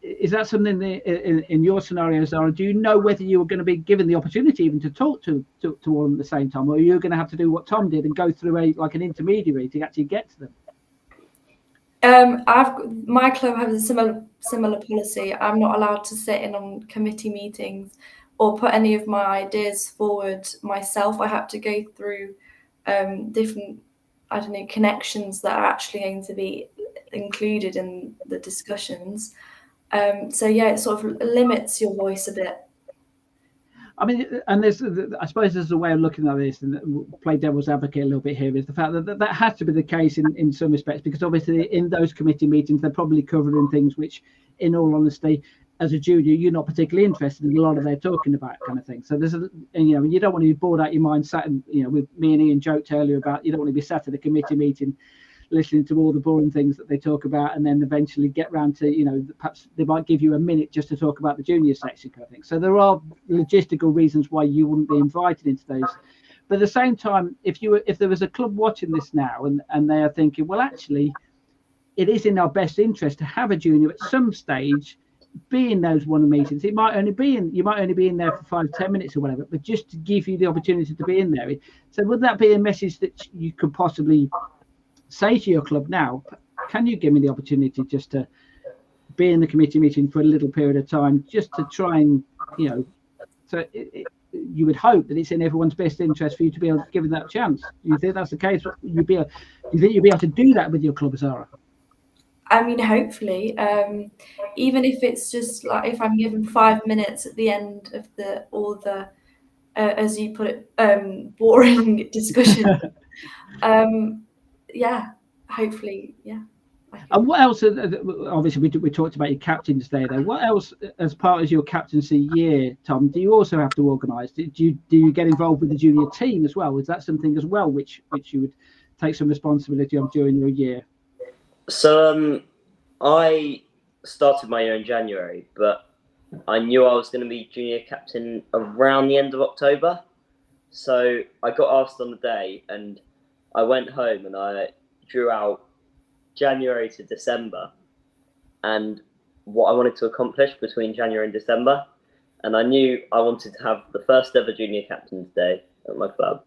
is that something in your scenario, Zara? Do you know whether you were going to be given the opportunity even to talk to all of them at the same time, or are you going to have to do what Tom did and go through an intermediary to actually get to them? My club has a similar policy. I'm not allowed to sit in on committee meetings or put any of my ideas forward myself. I have to go through different, connections that are actually going to be included in the discussions. So yeah, it sort of limits your voice a bit. I mean, and I suppose there's a way of looking at this, and play devil's advocate a little bit here, is the fact that has to be the case in some respects, because obviously in those committee meetings, they're probably covering things which, in all honesty, as a junior, you're not particularly interested in a lot of they're talking about, kind of thing. So there's you don't want to be bored out your mind, sat and, with me and Ian joked earlier about, you don't want to be sat at a committee meeting listening to all the boring things that they talk about, and then eventually get round to, you know, perhaps they might give you a minute just to talk about the junior section kind of thing. So there are logistical reasons why you wouldn't be invited into those. But at the same time, if there was a club watching this now and they are thinking, well, actually, it is in our best interest to have a junior at some stage be in those one meetings. It might only be in, you might only be in there for 5-10 minutes or whatever, but just to give you the opportunity to be in there. So would that be a message that you could possibly say to your club now? Can you give me the opportunity just to be in the committee meeting for a little period of time, just to try and, you know, so you would hope that it's in everyone's best interest for you to be able to give it that chance. Do you think that's the case? You think you'll be able to do that with your club, Zara? I mean, hopefully, even if it's just like if I'm given 5 minutes at the end of all the as you put it, boring discussion. Yeah, hopefully, yeah. And what else? Obviously, we talked about your captain's day there. What else, as part of your captaincy year, Tom? Do you also have to organise? Do you get involved with the junior team as well? Is that something as well which you would take some responsibility on during your year? So I started my year in January, but I knew I was going to be junior captain around the end of October. So I got asked on the day, and I went home and I drew out January to December and what I wanted to accomplish between January and December. And I knew I wanted to have the first ever junior captain's day at my club.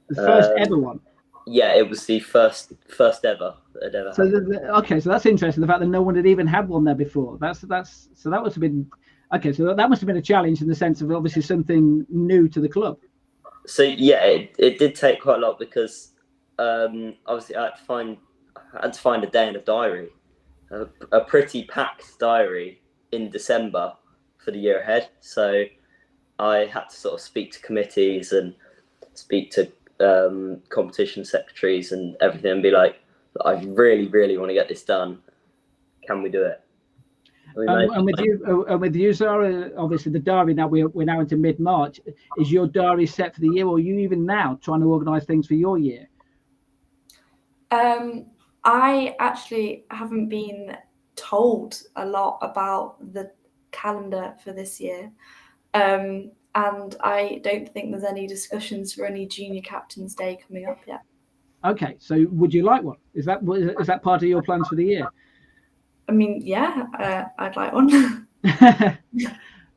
The first ever one? Yeah, it was the first ever that had ever happened. Okay, so that's interesting. The fact that no one had even had one there before. So that must have been okay. So that must have been a challenge in the sense of obviously something new to the club. So yeah, it did take quite a lot because obviously I had to find a day in a diary, a pretty packed diary in December for the year ahead. So I had to sort of speak to committees and speak to competition secretaries and everything and be like, I really, really want to get this done. Can we do it? And with you, Zara, obviously the diary now we're now into mid-March. Is your diary set for the year, or are you even now trying to organise things for your year? I actually haven't been told a lot about the calendar for this year, and I don't think there's any discussions for any junior captain's day coming up yet. Okay, so would you like one? Is that part of your plans for the year? I mean, yeah, I'd like one.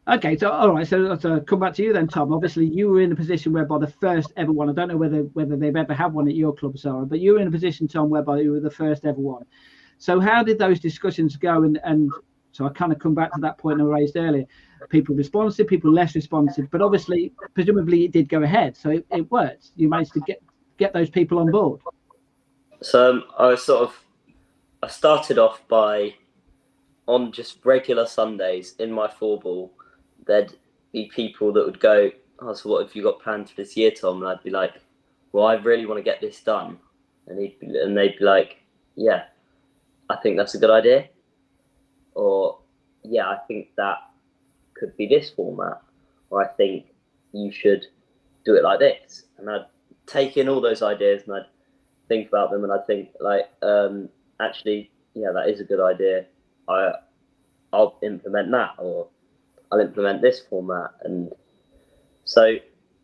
Okay, so all right, so come back to you then, Tom. Obviously, you were in a position whereby the first ever one. I don't know whether they've ever had one at your club, Sarah, but you were in a position, Tom, whereby you were the first ever one. So how did those discussions go? And so I kind of come back to that point I raised earlier. People responsive, people less responsive, but obviously, presumably, it did go ahead, so it worked. You managed to get those people on board. So I started off by, on just regular Sundays in my 4-ball, there'd be people that would go, oh, so what have you got planned for this year, Tom? And I'd be like, well, I really want to get this done. And they'd be like, yeah, I think that's a good idea. Or, yeah, I think that could be this format. Or I think you should do it like this. And I'd take in all those ideas and I'd think about them and I'd think like, actually, yeah, that is a good idea. I'll implement that, or I'll implement this format. And so,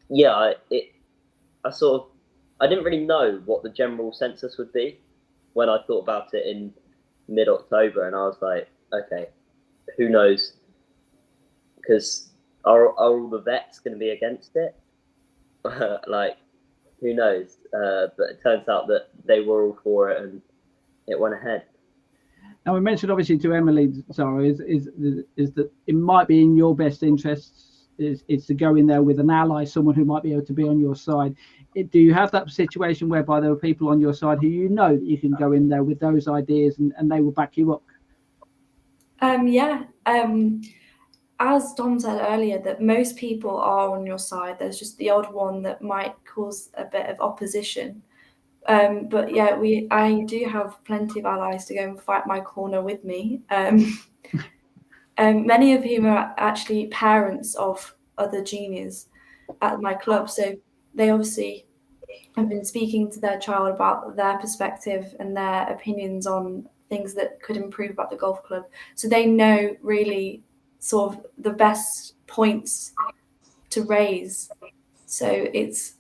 yeah, I didn't really know what the general census would be when I thought about it in mid-October, and I was like, okay, who knows? Because are all the vets going to be against it? Like, who knows? But it turns out that they were all for it, and it went ahead. Now, we mentioned obviously to Emily, Zara, is that it might be in your best interests is to go in there with an ally, someone who might be able to be on your side. Do you have that situation whereby there are people on your side who you know that you can go in there with those ideas and they will back you up? Yeah. As Tom said earlier, that most people are on your side. There's just the odd one that might cause a bit of opposition. But yeah, I do have plenty of allies to go and fight my corner with me. Many of whom are actually parents of other juniors at my club, so they obviously have been speaking to their child about their perspective and their opinions on things that could improve about the golf club. So they know really sort of the best points to raise. So it's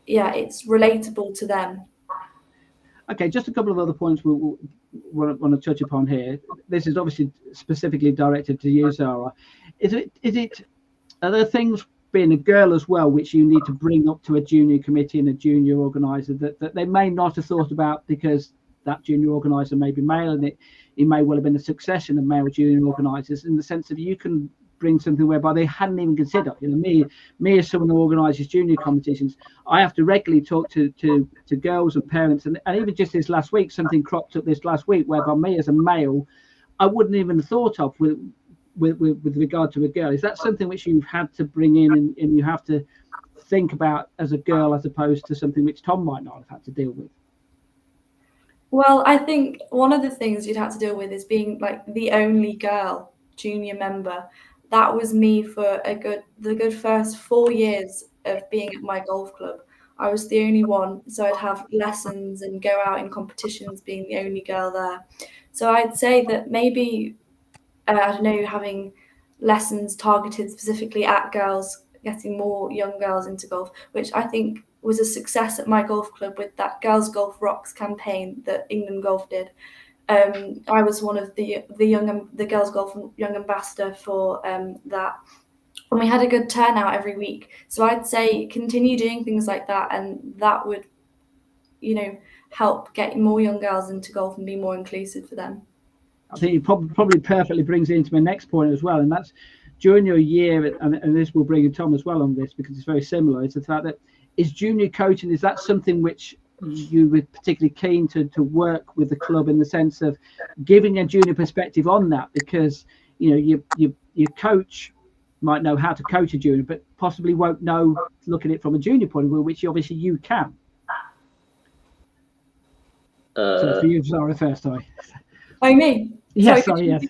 relatable to them. Okay, just a couple of other points we want to touch upon here. This is obviously specifically directed to you, Zara. Are there things, being a girl as well, which you need to bring up to a junior committee and a junior organizer that they may not have thought about, because that junior organizer may be male, and it may well have been a succession of male junior organizers, in the sense that you can bring something whereby they hadn't even considered. Me as someone who organizes junior competitions, I have to regularly talk to girls and parents, and even just this last week, something cropped up this last week whereby me as a male, I wouldn't even have thought of with regard to a girl. Is that something which you've had to bring in and you have to think about as a girl, as opposed to something which Tom might not have had to deal with? Well, I think one of the things you'd have to deal with is being like the only girl junior member. That was me for the good first 4 years of being at my golf club. I was the only one, so I'd have lessons and go out in competitions being the only girl there. So I'd say that maybe, I don't know, having lessons targeted specifically at girls, getting more young girls into golf, which I think was a success at my golf club with that Girls Golf Rocks campaign that England Golf did. I was one of the Girls Golf Young Ambassador for that, and we had a good turnout every week. So I'd say continue doing things like that, and that would, help get more young girls into golf and be more inclusive for them. I think it probably perfectly brings it into my next point as well, and that's during your year, and this will bring in Tom as well on this, because it's very similar. It's the fact that, is junior coaching, is that something which you were particularly keen to work with the club, in the sense of giving a junior perspective on that? Because your coach might know how to coach a junior, but possibly won't know, look at it from a junior point of view, which obviously you can. So for you, Zara, first, sorry. Oh, me? Yes, sorry, yes.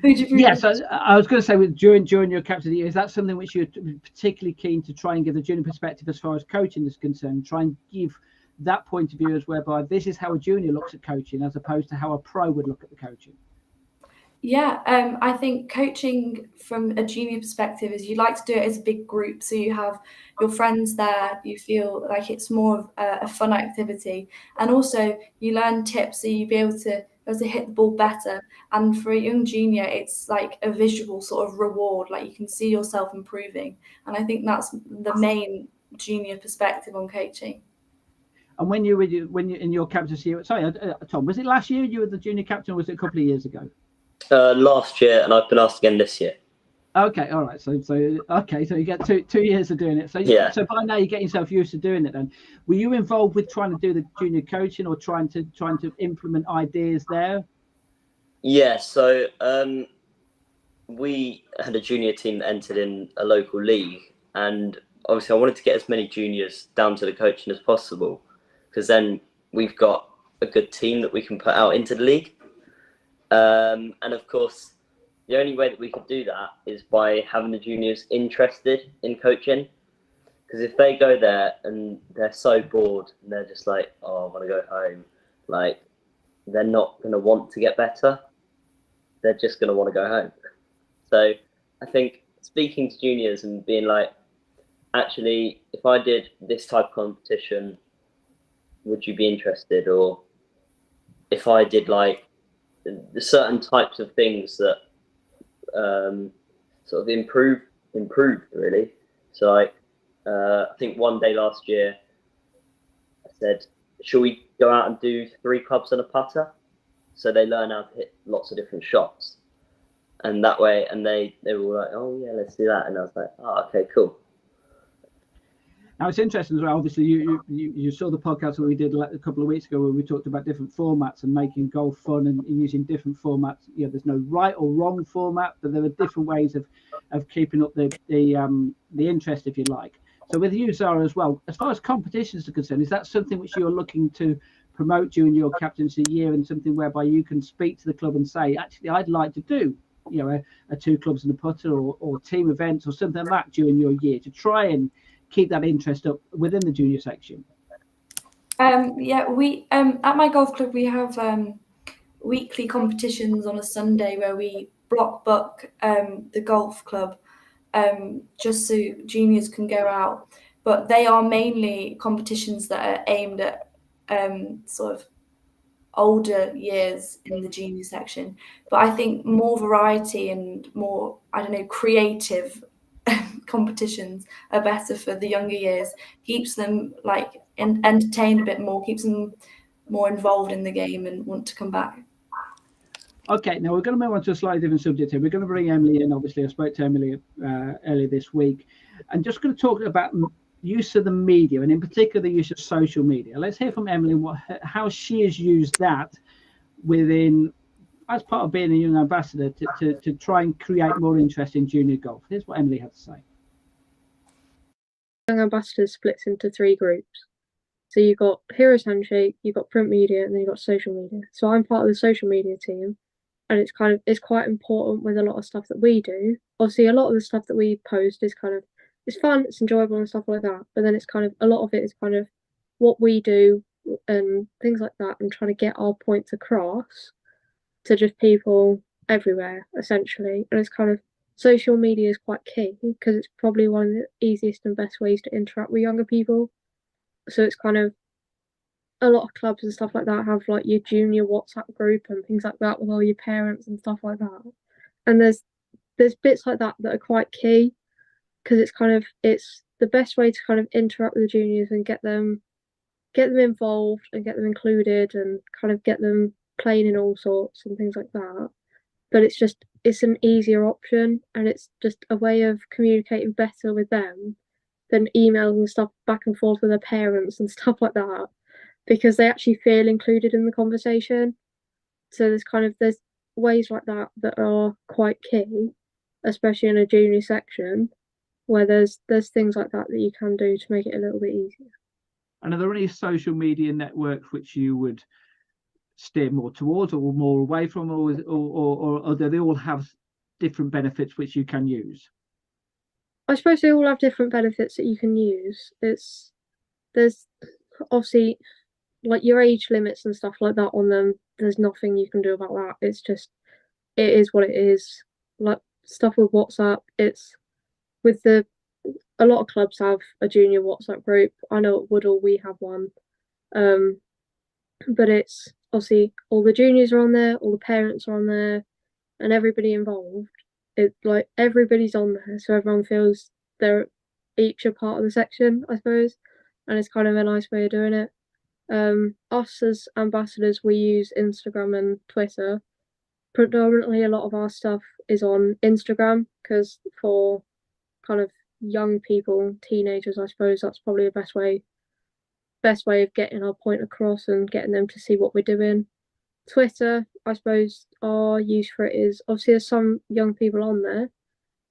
Yes, I was going to say, during your captain of the year, is that something which you're particularly keen to try and give the junior perspective as far as coaching is concerned? Try and give that point of view, as whereby this is how a junior looks at coaching, as opposed to how a pro would look at the coaching. Yeah, I think coaching from a junior perspective is, you like to do it as a big group, so you have your friends there, you feel like it's more of a fun activity, and also you learn tips, so you be able to hit the ball better. And for a young junior, it's like a visual sort of reward, like you can see yourself improving, and I think that's the main junior perspective on coaching. And when you in your captaincy, sorry, Tom, was it last year you were the junior captain, or was it a couple of years ago? Last year, and I've been asked again this year. Okay, all right. So you get two years of doing it. So yeah. So by now you're getting yourself used to doing it. Then, were you involved with trying to do the junior coaching, or trying to implement ideas there? Yeah. So we had a junior team that entered in a local league, and obviously I wanted to get as many juniors down to the coaching as possible, because then we've got a good team that we can put out into the league. And of course, the only way that we could do that is by having the juniors interested in coaching. Because if they go there and they're so bored and they're just like, oh, I want to go home, like, they're not going to want to get better. They're just going to want to go home. So I think speaking to juniors and being like, actually, if I did this type of competition, would you be interested? Or if I did like the certain types of things that sort of improved really. So like I think one day last year I said, shall we go out and do 3 clubs and a putter, so they learn how to hit lots of different shots, and that way, and they were like, oh yeah, let's do that. And I was like, oh, okay, cool. Now it's interesting as well. Obviously, you saw the podcast that we did a couple of weeks ago, where we talked about different formats and making golf fun and using different formats. There's no right or wrong format, but there are different ways of keeping up the interest, if you like. So with you, Zara, as well, as far as competitions are concerned, is that something which you're looking to promote during your captaincy year, and something whereby you can speak to the club and say, actually, I'd like to do a 2 clubs and a putter, or team events or something like that during your year, to try and keep that interest up within the junior section? We at my golf club we have weekly competitions on a Sunday where we block book the golf club just so juniors can go out. But they are mainly competitions that are aimed at sort of older years in the junior section. But I think more variety and more, I don't know, creative competitions are better for the younger years. Keeps them like entertained a bit more, keeps them more involved in the game and want to come back. Okay, now we're going to move on to a slightly different subject here. We're going to bring Emily in. Obviously, I spoke to Emily earlier this week, and just going to talk about use of the media, and in particular the use of social media. Let's hear from Emily how she has used that within, as part of being a young ambassador, to try and create more interest in junior golf. Here's what Emily had to say. Young ambassadors splits into 3 groups. So you've got Heroes Handshake, you've got print media, and then you've got social media. So I'm part of the social media team, and it's quite important with a lot of stuff that we do. Obviously, a lot of the stuff that we post is kind of, it's fun, it's enjoyable and stuff like that. But then it's kind of, a lot of it is kind of what we do and things like that, and trying to get our points across to just people everywhere, essentially. And it's kind of, social media is quite key because it's probably one of the easiest and best ways to interact with younger people. So it's kind of, a lot of clubs and stuff like that have like your junior WhatsApp group and things like that with all your parents and stuff like that. And there's bits like that that are quite key because it's the best way to kind of interact with the juniors and get them involved and get them included and kind of get them playing in all sorts and things like that. But it's an easier option, and it's just a way of communicating better with them than emails and stuff back and forth with their parents and stuff like that, because they actually feel included in the conversation. So there's ways like that that are quite key, especially in a junior section, where there's things like that you can do to make it a little bit easier. And are there any social media networks which you would steer more towards or more away from, or do they all have different benefits which you can use? I suppose they all have different benefits that you can use. There's obviously like your age limits and stuff like that on them. There's nothing you can do about that. It's just, it is what it is. Like stuff with WhatsApp, it's with a lot of clubs have a junior WhatsApp group. I know at Woodall we have one. But it's obviously all the juniors are on there, all the parents are on there, and everybody involved. It's like everybody's on there, so everyone feels they're each a part of the section, I suppose, and it's kind of a nice way of doing it. Us as ambassadors, we use Instagram and Twitter. Predominantly, a lot of our stuff is on Instagram because for kind of young people, teenagers, I suppose that's probably the best way of getting our point across and getting them to see what we're doing. Twitter, I suppose our use for it is, obviously there's some young people on there,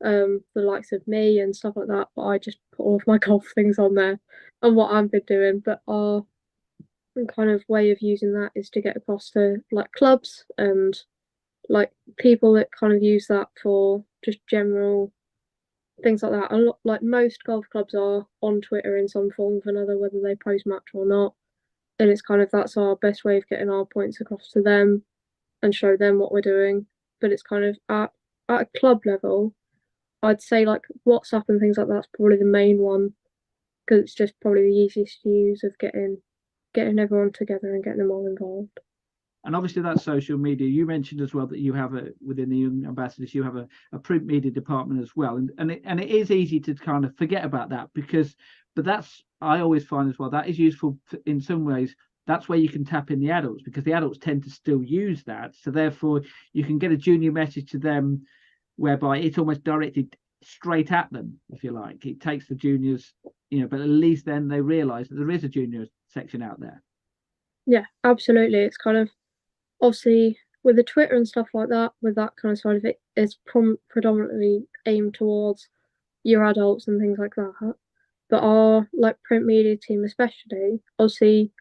the likes of me and stuff like that, but I just put all of my golf things on there and what I've been doing. But our kind of way of using that is to get across to like clubs and like people that kind of use that for just general things like that. A lot, like most golf clubs are on Twitter in some form or another, whether they post match or not. And it's kind of, that's our best way of getting our points across to them and show them what we're doing. But it's kind of at a club level, I'd say like WhatsApp and things like that's probably the main one because it's just probably the easiest to use of getting everyone together and getting them all involved. And obviously that's social media. You mentioned as well that you have within the Young Ambassadors, you have a print media department as well. And it is easy to kind of forget about that but that's, I always find as well, that is useful in some ways. That's where you can tap in the adults because the adults tend to still use that. So therefore you can get a junior message to them whereby it's almost directed straight at them, if you like. It takes the juniors, but at least then they realise that there is a junior section out there. Yeah, absolutely. It's kind of, obviously with the Twitter and stuff like that, with that kind of side of it, it's predominantly aimed towards your adults and things like that. But our like print media team especially, obviously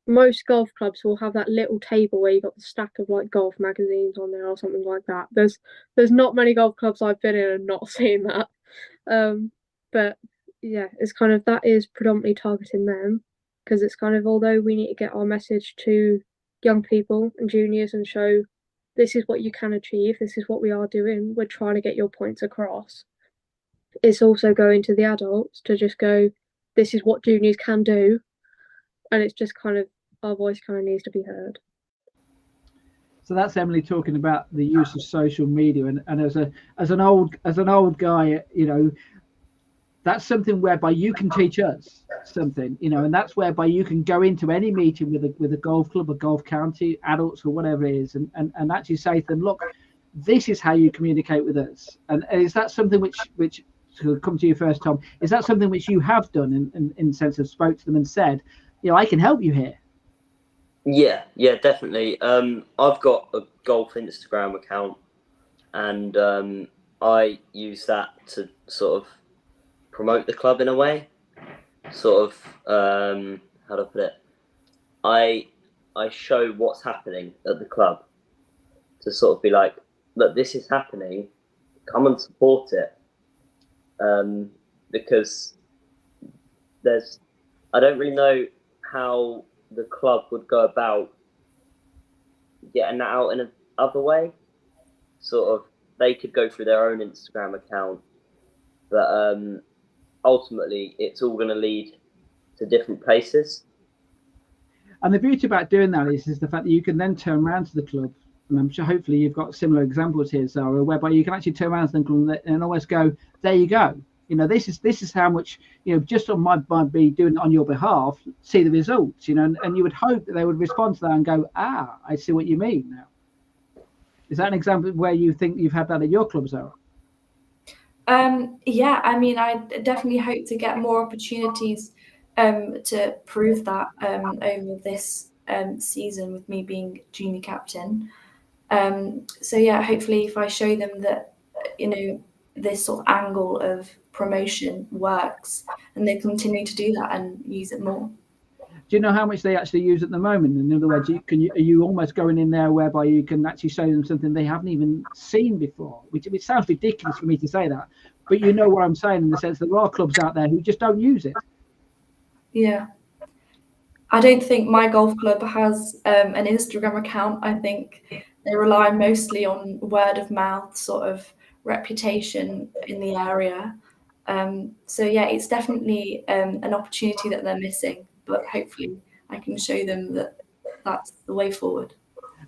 most golf clubs will have that little table where you got the stack of like golf magazines on there or something like that. There's not many golf clubs I've been in and not seen that. But yeah, it's kind of, that is predominantly targeting them, because it's kind of, although we need to get our message to young people and juniors and show this is what you can achieve, this is what we are doing, we're trying to get your points across. It's also going to the adults to just go, this is what juniors can do, and it's just kind of, our voice kind of needs to be heard. So that's Emily talking about the use of social media, and as an old guy, you know, that's something whereby you can teach us something, you know, and that's whereby you can go into any meeting with a golf club, a golf county, adults or whatever it is, and actually say to them, look, this is how you communicate with us. And is that something which to come to you first, Tom, is that something which you have done in the sense of spoke to them and said, you know, I can help you here? Yeah, definitely. I've got a golf Instagram account, and I use that to sort of promote the club in a way. Sort of, how do I put it? I show what's happening at the club to sort of be like, look, this is happening. Come and support it. Because I don't really know how the club would go about getting that out in another way. Sort of, they could go through their own Instagram account, but ultimately it's all going to lead to different places. And the beauty about doing that is the fact that you can then turn around to the club, and I'm sure hopefully you've got similar examples here, Zara, whereby you can actually turn around to the club and almost go, there you go. You know, this is how much, you know, just on my be doing it on your behalf, see the results, you know, and you would hope that they would respond to that and go, I see what you mean now. Is that an example where you think you've had that at your club, Zara? Yeah, I mean, I definitely hope to get more opportunities to prove that over this season with me being junior captain. So yeah, hopefully if I show them that, you know, this sort of angle of promotion works, and they continue to do that and use it more. Do you know how much they actually use at the moment? In other words, are you almost going in there whereby you can actually show them something they haven't even seen before? Which sounds ridiculous for me to say that, but you know what I'm saying, in the sense that there are clubs out there who just don't use it. Yeah. I don't think my golf club has an Instagram account. I think they rely mostly on word of mouth sort of reputation in the area. So yeah, it's definitely an opportunity that they're missing, but hopefully I can show them that that's the way forward.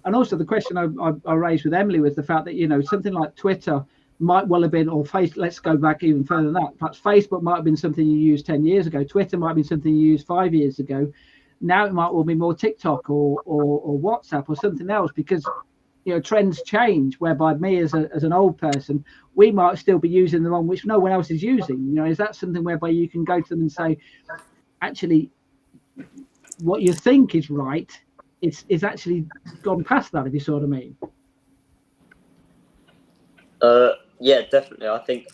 And also the question I raised with Emily was the fact that, you know, something like Twitter might well have been, or let's go back even further than that. Perhaps Facebook might have been something you used 10 years ago. Twitter might have been something you used 5 years ago. Now it might well be more TikTok or WhatsApp or something else, because, you know, trends change, whereby me as an old person, we might still be using the one which no one else is using. You know, is that something whereby you can go to them and say, actually, what you think is right, it's actually gone past that, if you sort of mean? Yeah, definitely. I think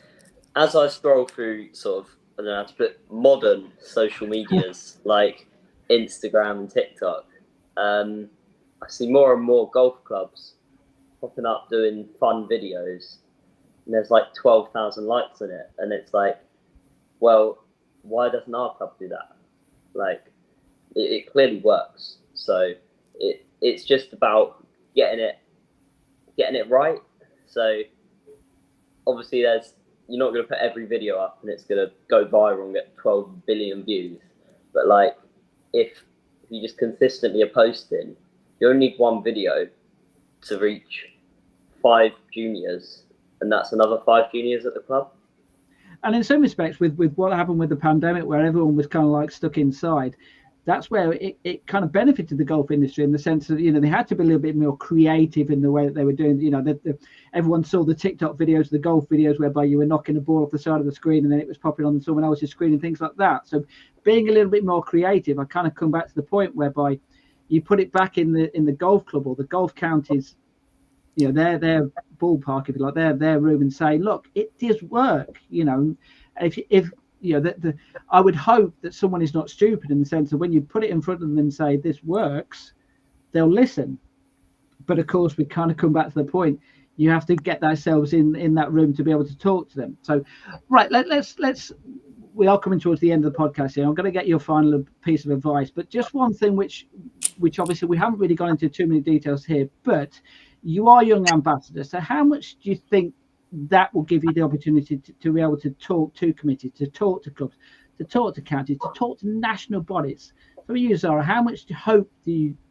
as I scroll through sort of, I don't know how to put, modern social medias like Instagram and TikTok, I see more and more golf clubs popping up doing fun videos, and there's like 12,000 likes on it, and it's like, well, why doesn't our club do that? Like, it clearly works. So it's just about getting it right. So obviously you're not going to put every video up and it's going to go viral and get 12 billion views, but like if you just consistently are posting, you only need one video to reach 5 juniors, and that's another 5 juniors at the club. And in some respects, with what happened with the pandemic, where everyone was kind of like stuck inside, that's where it kind of benefited the golf industry, in the sense that, you know, they had to be a little bit more creative in the way that they were doing. You know, everyone saw the TikTok videos, the golf videos, whereby you were knocking a ball off the side of the screen and then it was popping on someone else's screen and things like that. So being a little bit more creative, I kind of come back to the point whereby you put it back in the golf club or the golf counties, you know, their ballpark, if you like, their room, and say, look, it does work. You know, if you know, I would hope that someone is not stupid, in the sense that when you put it in front of them and say this works, they'll listen. But of course, we kind of come back to the point, you have to get ourselves in that room to be able to talk to them. So, right, let's we are coming towards the end of the podcast here. I'm going to get your final piece of advice, but just one thing which obviously we haven't really gone into too many details here, but you are young ambassador. So how much do you think that will give you the opportunity to be able to talk to committees, to talk to clubs, to talk to counties, to talk to national bodies? For you, Zara, how much do you hope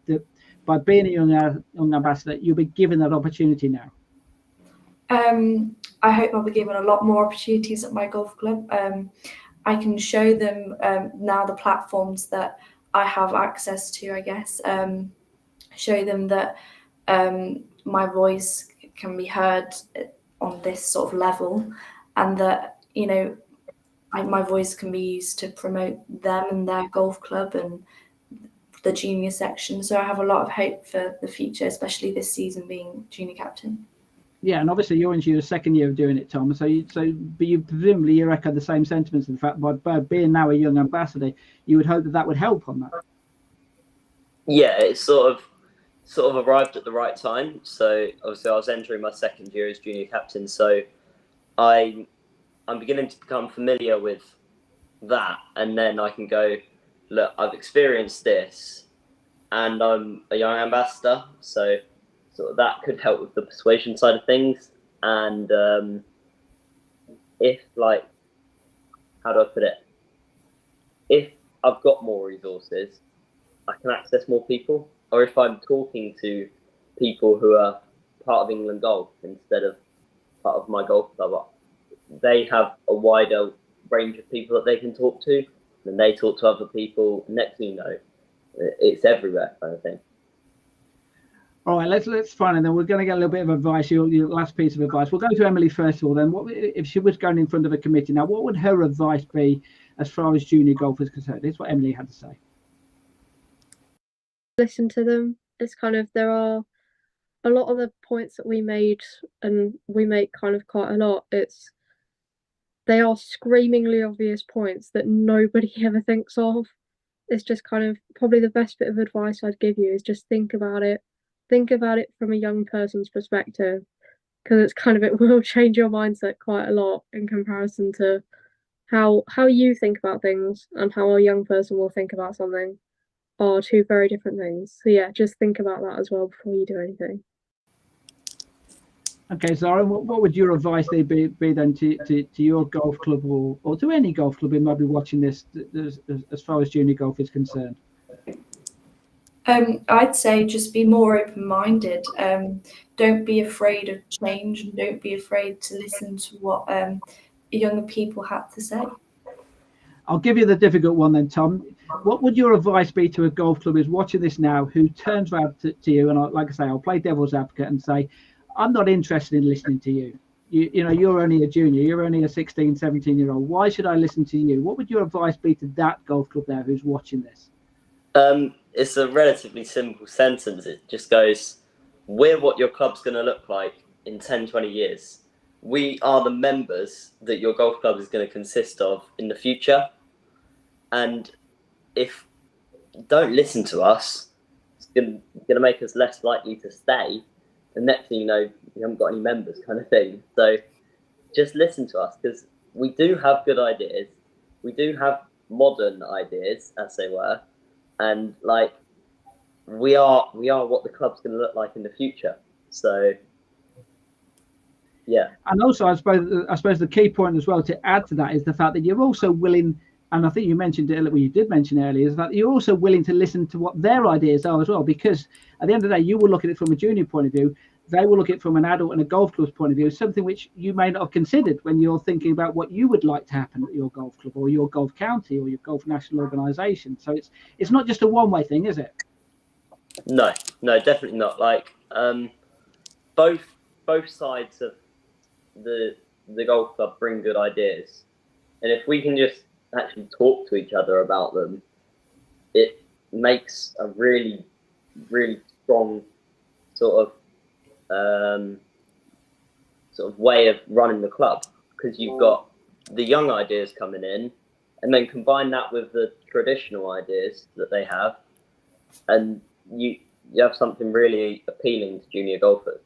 that by being a young ambassador, you'll be given that opportunity now? I hope I'll be given a lot more opportunities at my golf club. I can show them now the platforms that I have access to, I guess. Show them that my voice can be heard on this sort of level, and that, you know, my voice can be used to promote them and their golf club and the junior section. So I have a lot of hope for the future, especially this season being junior captain. Yeah, and obviously you're into your second year of doing it, Tom. But you presumably you echo the same sentiments. In fact, by being now a young ambassador, you would hope that would help on that. Yeah, it's sort of arrived at the right time. So obviously I was entering my second year as junior captain, so I'm beginning to become familiar with that, and then I can go, look, I've experienced this, and I'm a young ambassador, so sort of that could help with the persuasion side of things. And if, like, how do I put it? If I've got more resources, I can access more people. Or if I'm talking to people who are part of England Golf instead of part of my golf club, they have a wider range of people that they can talk to, and they talk to other people. Next thing you know, it's everywhere, kind of thing. All right, let's find, and then we're going to get a little bit of advice. Your last piece of advice. We'll go to Emily first of all. Then, what if she was going in front of a committee now? What would her advice be as far as junior golf is concerned? This is what Emily had to say. Listen to them. It's kind of, there are a lot of the points that we made, and we make kind of quite a lot. They are screamingly obvious points that nobody ever thinks of. It's just kind of probably the best bit of advice I'd give you is just think about it. Think about it from a young person's perspective, because it's kind of, it will change your mindset quite a lot in comparison to how you think about things and how a young person will think about something are two very different things. So yeah, just think about that as well before you do anything. Okay, Zara, what would your advice be then to your golf club or to any golf club who might be watching this as far as junior golf is concerned? I'd say just be more open-minded. Don't be afraid of change, and don't be afraid to listen to what younger people have to say. I'll give you the difficult one then, Tom. What would your advice be to a golf club who's watching this now, who turns around to you, and like I say, I'll play devil's advocate and say, I'm not interested in listening to you. You know, you're only a junior, you're only a 16, 17-year-old. Why should I listen to you? What would your advice be to that golf club there who's watching this? It's a relatively simple sentence. It just goes, we're what your club's going to look like in 10, 20 years. We are the members that your golf club is going to consist of in the future. And if you don't listen to us, it's going to make us less likely to stay. And next thing you know, you haven't got any members, kind of thing. So just listen to us, because we do have good ideas. We do have modern ideas, as they were. And like, we are what the club's going to look like in the future. So yeah. And also, I suppose the key point as well to add to that is the fact that you're also willing, and I think you mentioned it, well, you did mention earlier, is that you're also willing to listen to what their ideas are as well, because at the end of the day, you will look at it from a junior point of view. They will look at it from an adult and a golf club's point of view, something which you may not have considered when you're thinking about what you would like to happen at your golf club or your golf county or your golf national organisation. So it's not just a one-way thing, is it? No, definitely not. Like, both sides of the golf club bring good ideas, and if we can just actually talk to each other about them, it makes a really, really strong sort of way of running the club, because you've got the young ideas coming in, and then combine that with the traditional ideas that they have, and you have something really appealing to junior golfers.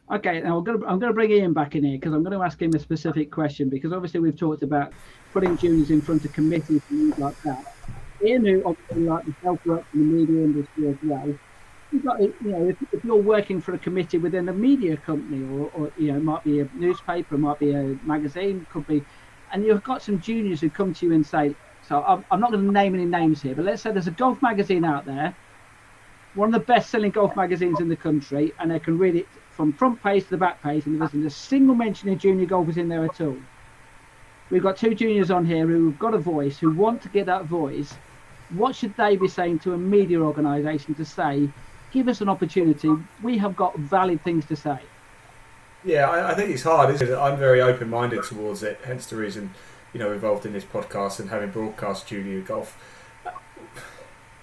Okay, now I'm going to bring Ian back in here because I'm going to ask him a specific question, because obviously we've talked about putting juniors in front of committees and things like that. Ian, who obviously like myself works in the media industry as well, you've got, if you're working for a committee within a media company, or it might be a newspaper, it might be a magazine, could be, and you've got some juniors who come to you and say, so I'm not going to name any names here, but let's say there's a golf magazine out there, one of the best-selling golf magazines in the country, and they can read it from front page to the back page, and there isn't a single mention of junior golfers in there at all. We've got two juniors on here who've got a voice, who want to get that voice. What should they be saying to a media organisation to say, give us an opportunity, we have got valid things to say? Yeah, I think it's hard, isn't it? I'm very open-minded towards it, hence the reason, involved in this podcast and having broadcast junior golf.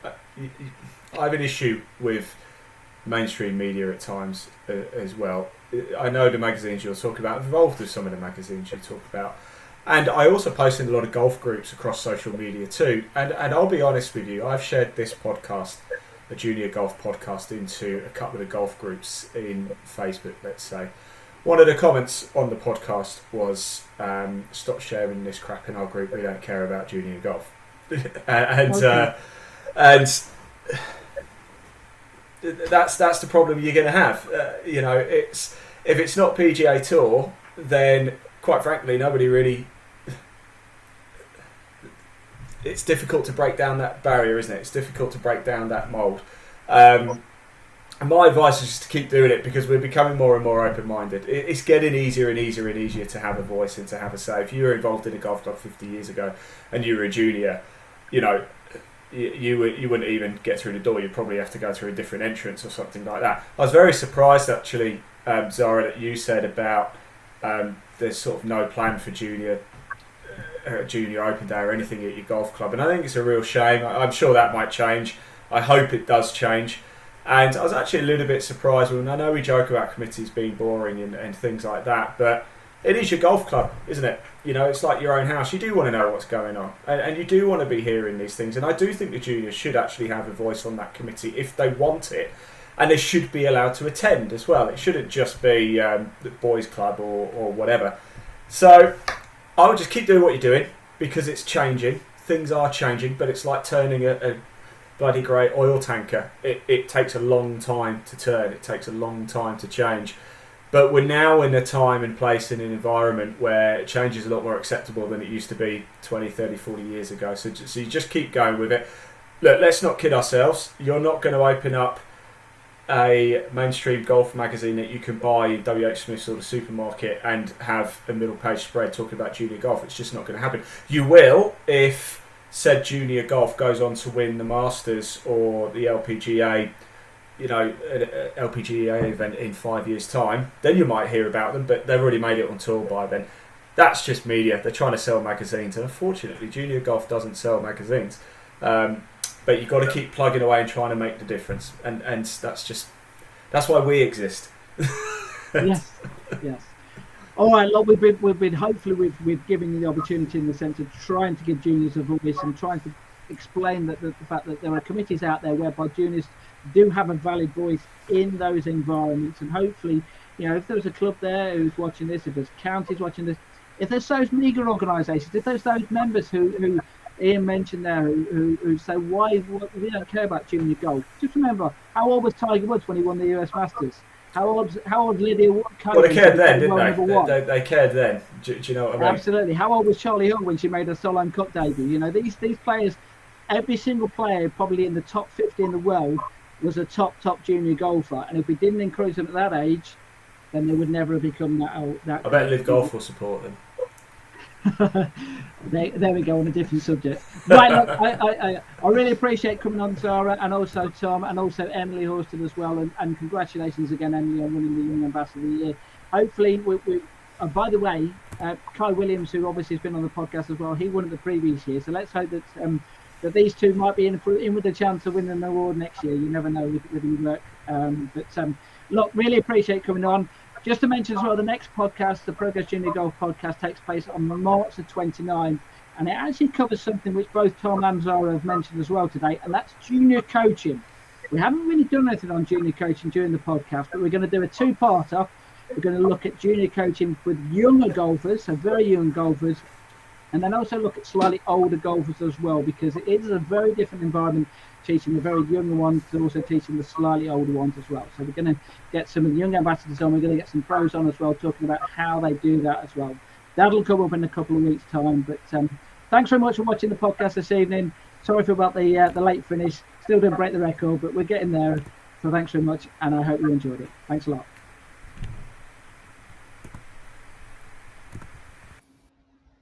I have an issue with mainstream media at times as well. I know the magazines you're talking about, I'm involved with some of the magazines you talk about, and I also post in a lot of golf groups across social media too, and I'll be honest with you, I've shared this podcast, a junior golf podcast, into a couple of golf groups in Facebook, let's say. One of the comments on the podcast was, stop sharing this crap in our group, we don't care about junior golf. and that's the problem you're going to have. If it's not PGA Tour, then quite frankly, nobody really. It's difficult to break down that barrier, isn't it? It's difficult to break down that mould. And my advice is just to keep doing it, because we're becoming more and more open-minded. It's getting easier and easier and easier to have a voice and to have a say. If you were involved in a golf club 50 years ago and you were a junior, you wouldn't even get through the door. You'd probably have to go through a different entrance or something like that. I was very surprised, actually, Zara, that you said about there's sort of no plan for junior open day or anything at your golf club, and I think it's a real shame. I'm sure that might change. I hope it does change. And I was actually a little bit surprised when, I know we joke about committees being boring and things like that, but it is your golf club, isn't it? It's like your own house. You do want to know what's going on, and you do want to be hearing these things. And I do think the juniors should actually have a voice on that committee if they want it, and they should be allowed to attend as well. It shouldn't just be the boys' club or whatever. So I would just keep doing what you're doing, because it's changing. Things are changing, but it's like turning a bloody great oil tanker. It takes a long time to turn. It takes a long time to change. But we're now in a time and place in an environment where change is a lot more acceptable than it used to be 20, 30, 40 years ago. So you just keep going with it. Look, let's not kid ourselves. You're not going to open up a mainstream golf magazine that you can buy in WH Smith's or the supermarket and have a middle page spread talking about junior golf. It's just not going to happen. You will if said junior golf goes on to win the Masters or the LPGA, LPGA event in 5 years' time. Then you might hear about them, but they've already made it on tour by then. That's just media. They're trying to sell magazines, and unfortunately, junior golf doesn't sell magazines. But you've got to keep plugging away and trying to make the difference, and that's why we exist. Yes. All right, look, we've been hopefully we've given you the opportunity in the sense of trying to give juniors a voice and trying to explain that the fact that there are committees out there whereby juniors do have a valid voice in those environments, and hopefully, if there's a club there who's watching this, if there's counties watching this, if there's those media organisations, if there's those members who Ian mentioned there who say why we don't care about junior golf. Just remember, how old was Tiger Woods when he won the US Masters? How old Lydia Ko? Well, they cared then, didn't they? They cared then. Do you know what I mean? Absolutely. How old was Charlie Hill when she made her Solheim Cup debut? These players, every single player probably in the top 50 in the world was a top junior golfer, and if we didn't encourage them at that age, then they would never have become that. I bet Live Golf will support them. There we go, on a different subject. Right, look, I really appreciate coming on, Zara, and also Tom, and also Emily Horsted as well, and congratulations again, Emily, on winning the Young Ambassador of the Year. Hopefully, by the way, Kai Williams, who obviously has been on the podcast as well, he won it the previous year, so let's hope that these two might be in with a chance of winning an award next year. You never know with your work. Look, really appreciate coming on. Just to mention as well, the next podcast, the Progress Junior Golf podcast, takes place on March the 29th, and it actually covers something which both Tom and Zara have mentioned as well today, and that's junior coaching. We haven't really done anything on junior coaching during the podcast, but we're going to do a two-parter. We're going to look at junior coaching with younger golfers, so very young golfers, and then also look at slightly older golfers as well, because it is a very different environment teaching the very younger ones to also teaching the slightly older ones as well. So we're going to get some of the young ambassadors on. We're going to get some pros on as well, talking about how they do that as well. That'll come up in a couple of weeks' time. But thanks very much for watching the podcast this evening. Sorry for about the late finish. Still didn't break the record, but we're getting there. So thanks very much, and I hope you enjoyed it. Thanks a lot.